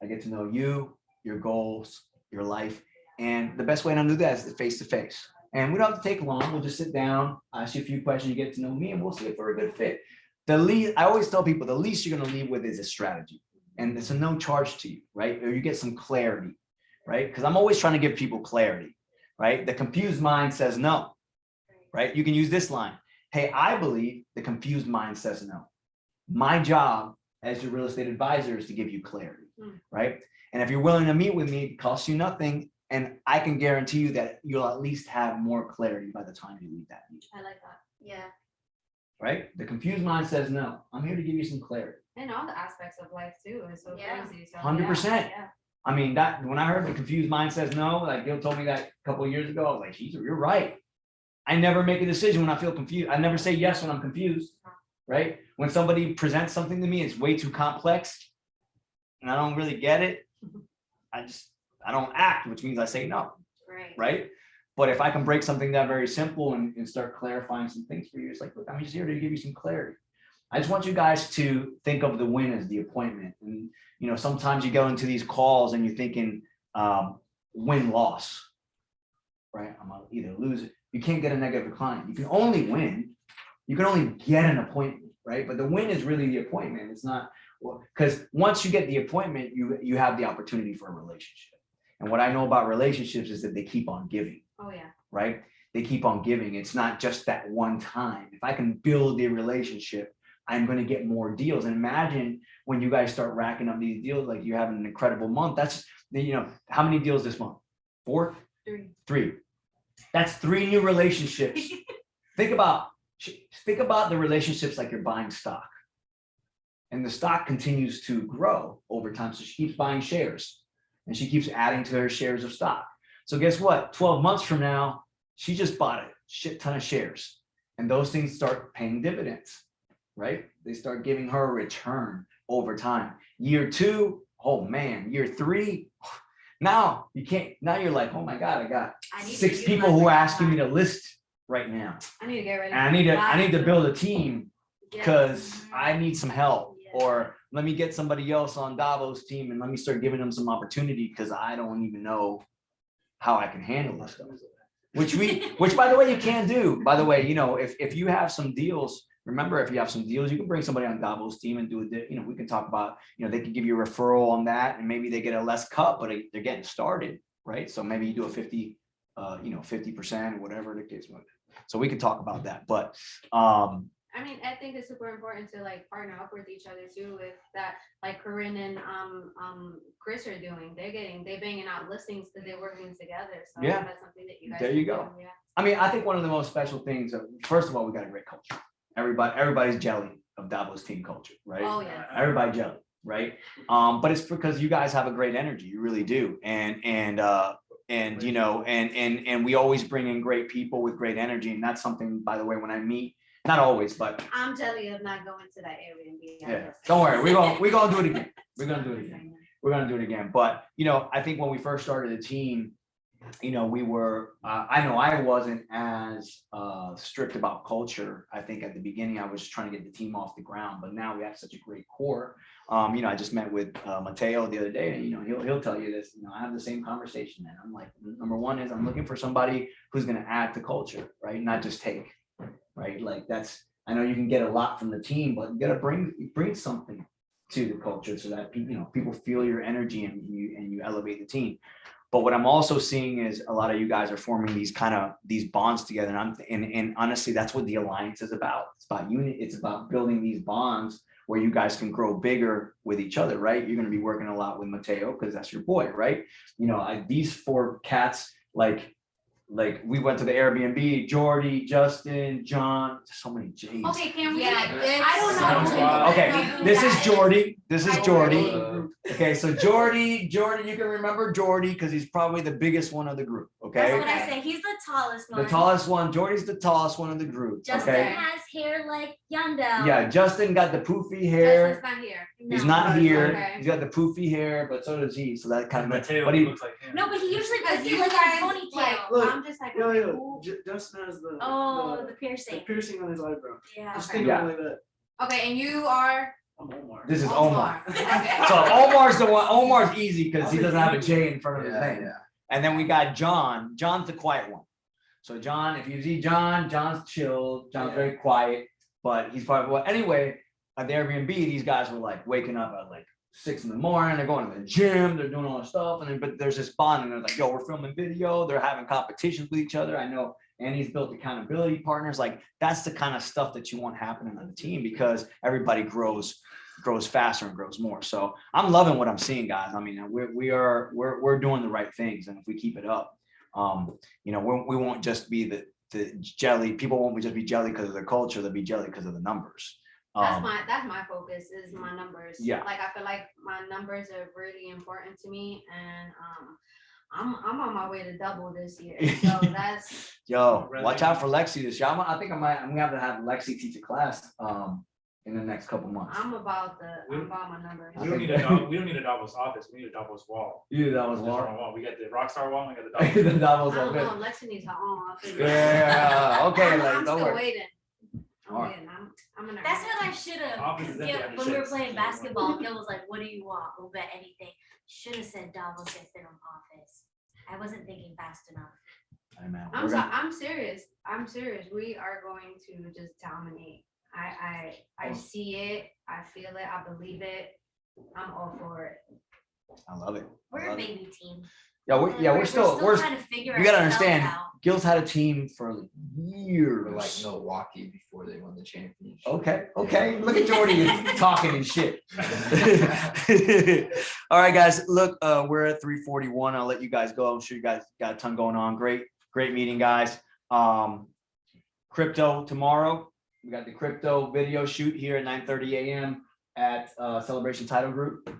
Speaker 10: I get to know you, your goals, your life. And the best way to do that is the face-to-face. And we don't have to take long. We'll just sit down, ask you a few questions, you get to know me, and we'll see if we're a good fit. I always tell people the least you're going to leave with is a strategy. And it's a no charge to you, right? Or you get some clarity, right? Because I'm always trying to give people clarity, right? The confused mind says no, right? You can use this line. Hey, I believe the confused mind says no. My job as your real estate advisor is to give you clarity, right? And if you're willing to meet with me, it costs you nothing. And I can guarantee you that you'll at least have more clarity by the time you leave that meeting.
Speaker 11: I like that. Yeah.
Speaker 10: Right? The confused mind says no. I'm here to give you some clarity.
Speaker 11: And all the aspects of life too. It's so crazy. So,
Speaker 10: 100%.
Speaker 11: yeah.
Speaker 10: I mean, that when I heard the confused mind says no, like Gil told me that a couple of years ago, I was like, geez, you're right. I never make a decision when I feel confused. I never say yes when I'm confused, right? When somebody presents something to me, it's way too complex and I don't really get it. I don't act, which means I say no, right? But if I can break something that very simple and start clarifying some things for you, it's like, look, I'm just here to give you some clarity. I just want you guys to think of the win as the appointment. And, sometimes you go into these calls and you're thinking win-loss, right? I'm gonna either lose it. You can't get a negative client. You can only win. You can only get an appointment, right? But the win is really the appointment. It's not, because once you get the appointment, you have the opportunity for a relationship. And what I know about relationships is that they keep on giving.
Speaker 11: Oh yeah.
Speaker 10: Right? They keep on giving. It's not just that one time. If I can build a relationship, I'm going to get more deals. And imagine when you guys start racking up these deals, like you have an incredible month. That's, how many deals this month? 4? 3. That's 3 new relationships. Think about the relationships like you're buying stock. And the stock continues to grow over time. So she keeps buying shares and she keeps adding to her shares of stock. So guess what? 12 months from now, she just bought a shit ton of shares. And those things start paying dividends, right? They start giving her a return over time. Year 2, oh man, year 3, now you're like, oh my God, I got 6 people who are asking me to list right now.
Speaker 11: I need to get ready.
Speaker 10: And I need to build a team because I need some help. Or let me get somebody else on Davo's team and let me start giving them some opportunity because I don't even know how I can handle this stuff. Which by the way, you can do. By the way, if you have some deals, remember, if you have some deals, you can bring somebody on Davo's team and do it. We can talk about, they can give you a referral on that and maybe they get a less cut, but they're getting started, right? So maybe you do a 50, 50% or whatever the case might be. So we can talk about that, but
Speaker 11: I think it's super important to partner up with each other too, with that, like Corinne and Chris are doing. They're banging out listings because they're working together. So that's something that you guys.
Speaker 10: There you go.
Speaker 11: Do,
Speaker 10: I think one of the most special things, first of all, we got a great culture. Everybody's jelly of Davo's team culture, right?
Speaker 11: Oh yeah.
Speaker 10: Everybody jelly, right? But it's because you guys have a great energy, you really do, and we always bring in great people with great energy, and that's something, by the way, when I meet. Not always, but
Speaker 11: I'm jelly of not going to that Airbnb.
Speaker 10: Yeah, don't worry. We're gonna do it again. We're gonna do it again. But I think when we first started the team, we were. I know I wasn't as strict about culture. I think at the beginning I was just trying to get the team off the ground. But now we have such a great core. I just met with Mateo the other day, and he'll tell you this. I have the same conversation, man. I'm like, number one is I'm looking for somebody who's gonna add to culture, right? Not just take. Right, like I know you can get a lot from the team, but you gotta bring something to the culture so that people feel your energy and you elevate the team. But what I'm also seeing is a lot of you guys are forming these bonds together. And honestly, that's what the alliance is about. It's about unity. It's about building these bonds where you guys can grow bigger with each other, right? You're going to be working a lot with Mateo because that's your boy, right? You know, these 4 cats, like we went to the Airbnb, Jordy, Justin, John, so many J's.
Speaker 11: Okay, can we?
Speaker 5: Yeah,
Speaker 11: I don't know.
Speaker 10: Okay, this is Jordy. This is Jordy. Okay, so Jordy, you can remember Jordy because he's probably the biggest one of the group.
Speaker 5: That's
Speaker 10: Okay,
Speaker 5: what I say. He's the tallest one.
Speaker 10: the tallest one. Jordy's the tallest one of the group.
Speaker 5: Justin
Speaker 10: Okay.
Speaker 5: has hair like Yandel.
Speaker 10: Yeah, Justin got the poofy hair.
Speaker 11: Justin's not here.
Speaker 10: He's
Speaker 5: No.
Speaker 10: not here.
Speaker 11: Okay.
Speaker 10: He's got the poofy hair, but so does he. So that kind of.
Speaker 6: Mateo
Speaker 10: But he,
Speaker 6: looks like him.
Speaker 5: No, but he usually
Speaker 11: Cause
Speaker 5: puts
Speaker 11: you
Speaker 5: it like
Speaker 11: guys,
Speaker 5: a ponytail.
Speaker 11: like,
Speaker 3: Look,
Speaker 11: I'm just like,
Speaker 3: Yo,
Speaker 11: okay,
Speaker 3: yo,
Speaker 11: cool.
Speaker 3: Justin has the
Speaker 5: Oh, the
Speaker 3: the
Speaker 5: piercing.
Speaker 3: piercing on his eyebrow.
Speaker 5: Yeah.
Speaker 3: Just
Speaker 11: Okay.
Speaker 3: think
Speaker 10: Yeah.
Speaker 3: like that.
Speaker 11: Okay, and you are
Speaker 3: I'm Omar.
Speaker 10: this is Omar.
Speaker 11: Okay.
Speaker 10: So Omar's the one. Omar's easy because he doesn't have a J in front of his name.
Speaker 9: Yeah.
Speaker 10: And then we got John. John's the quiet one. So John, if you see John, John's chill. John's very quiet, but he's probably well. Anyway, at the Airbnb, these guys were like waking up at like 6 a.m. They're going to the gym. They're doing all this stuff, and then but there's this bond, and they're like, "Yo, we're filming video." They're having competitions with each other. I know Annie's built accountability partners. Like that's the kind of stuff that you want happening on the team because everybody grows faster and grows more. So I'm loving what I'm seeing, guys. I mean, we're doing the right things, and if we keep it up, you know, we won't just be the jelly. People won't just be jelly because of their culture. They'll be jelly because of the numbers.
Speaker 11: That's my focus is my numbers.
Speaker 10: Yeah.
Speaker 11: Like I feel like my numbers are really important to me, and I'm on my way to double this year. So that's
Speaker 10: Yo, watch out for Lexi this year. I think I'm gonna have to have Lexi teach a class in the next couple months.
Speaker 11: I'm about my numbers.
Speaker 6: We don't need a Davos office. We need a Davos wall.
Speaker 10: Yeah, that was
Speaker 6: There's
Speaker 10: one.
Speaker 6: our wall. We got the Rockstar wall. And we got the
Speaker 10: The
Speaker 6: Davos.
Speaker 10: Davos
Speaker 11: I don't
Speaker 10: all
Speaker 11: know.
Speaker 10: good.
Speaker 11: Lexi needs her own. I'll figure it out.
Speaker 10: Yeah, okay,
Speaker 11: I'm
Speaker 10: like, don't
Speaker 11: still
Speaker 10: worry.
Speaker 11: waiting. I'm
Speaker 10: All right.
Speaker 11: waiting. I'm gonna.
Speaker 5: That's what I should have.
Speaker 6: Office is empty on
Speaker 5: When we were
Speaker 6: your
Speaker 5: playing
Speaker 6: shits.
Speaker 5: basketball, Gil was like, "What do you want? We'll bet anything." Should have said Davos gets their own office. I wasn't thinking fast enough.
Speaker 10: Hey, man,
Speaker 11: I'm
Speaker 10: we're
Speaker 11: so,
Speaker 10: gonna-
Speaker 11: I'm serious. I'm serious. We are going to just dominate. I see it. I feel it. I believe it. I'm all for it.
Speaker 10: I love it. I
Speaker 5: We're a
Speaker 10: love it.
Speaker 5: baby team.
Speaker 10: Yeah, we're still
Speaker 5: trying to figure
Speaker 10: you gotta
Speaker 5: ourselves
Speaker 10: understand,
Speaker 5: out.
Speaker 10: Gil's had a team for years.
Speaker 2: We're like Milwaukee before they won the championship.
Speaker 10: Okay. Look at Jordy talking and shit. All right, guys. Look, we're at 3:41. I'll let you guys go. I'm sure you guys got a ton going on. Great meeting, guys. Crypto tomorrow. We got the crypto video shoot here at 9:30 a.m. at Celebration Title Group.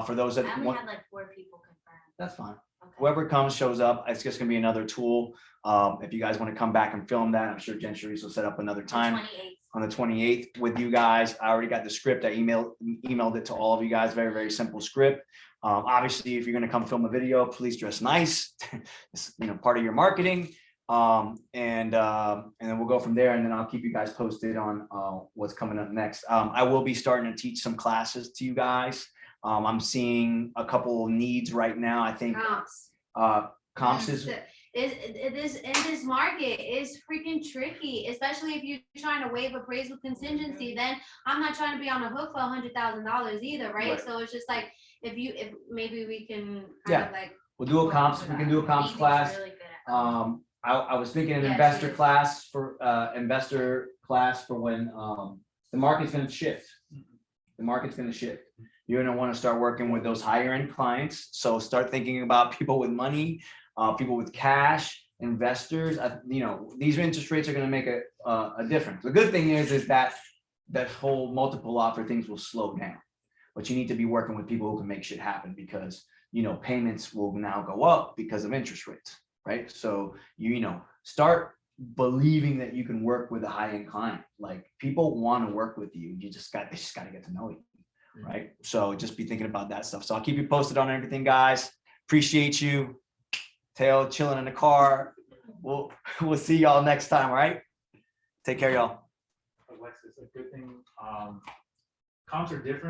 Speaker 10: For those
Speaker 5: I
Speaker 10: that
Speaker 5: only
Speaker 10: want,
Speaker 5: had like 4 people confirmed.
Speaker 10: that's fine.
Speaker 5: Okay.
Speaker 10: Whoever comes shows up. It's just gonna be another tool. If you guys want to come back and film that, I'm sure Jen Charisse will set up another
Speaker 5: The
Speaker 10: time
Speaker 5: 28th.
Speaker 10: on the 28th with you guys. I already got the script. I emailed it to all of you guys. Very, very simple script. Obviously, if you're gonna come film a video, please dress nice. It's, you know, part of your marketing. And then we'll go from there. And then I'll keep you guys posted on what's coming up next. I will be starting to teach some classes to you guys. I'm seeing a couple needs right now. I think
Speaker 11: Comps.
Speaker 10: comps is
Speaker 11: It is in this market is freaking tricky, especially if you're trying to waive appraisal contingency. Then I'm not trying to be on the hook for $100,000 either, right?
Speaker 10: Right.
Speaker 11: So it's just like if maybe we can
Speaker 10: Yeah.
Speaker 11: kind of like.
Speaker 10: we'll do a comps. We can do a comps
Speaker 5: Evie's
Speaker 10: class.
Speaker 5: really good at
Speaker 10: I was thinking an
Speaker 11: Yeah,
Speaker 10: investor
Speaker 11: she is.
Speaker 10: class for when the market's gonna shift. The market's gonna shift. You're gonna want to start working with those higher end clients. So start thinking about people with money, people with cash, investors. You know, these interest rates are gonna make a difference. The good thing is that whole multiple offer things will slow down. But you need to be working with people who can make shit happen because, you know, payments will now go up because of interest rates, right? So you know, start believing that you can work with a high-end client. Like people want to work with you. They just got to get to know you, right? So just be thinking about that stuff. So I'll keep you posted on everything, guys. Appreciate you. Tail chilling in the car. We'll see y'all next time, all right? Take care, y'all.
Speaker 6: Alexis, a good thing. Comps are different.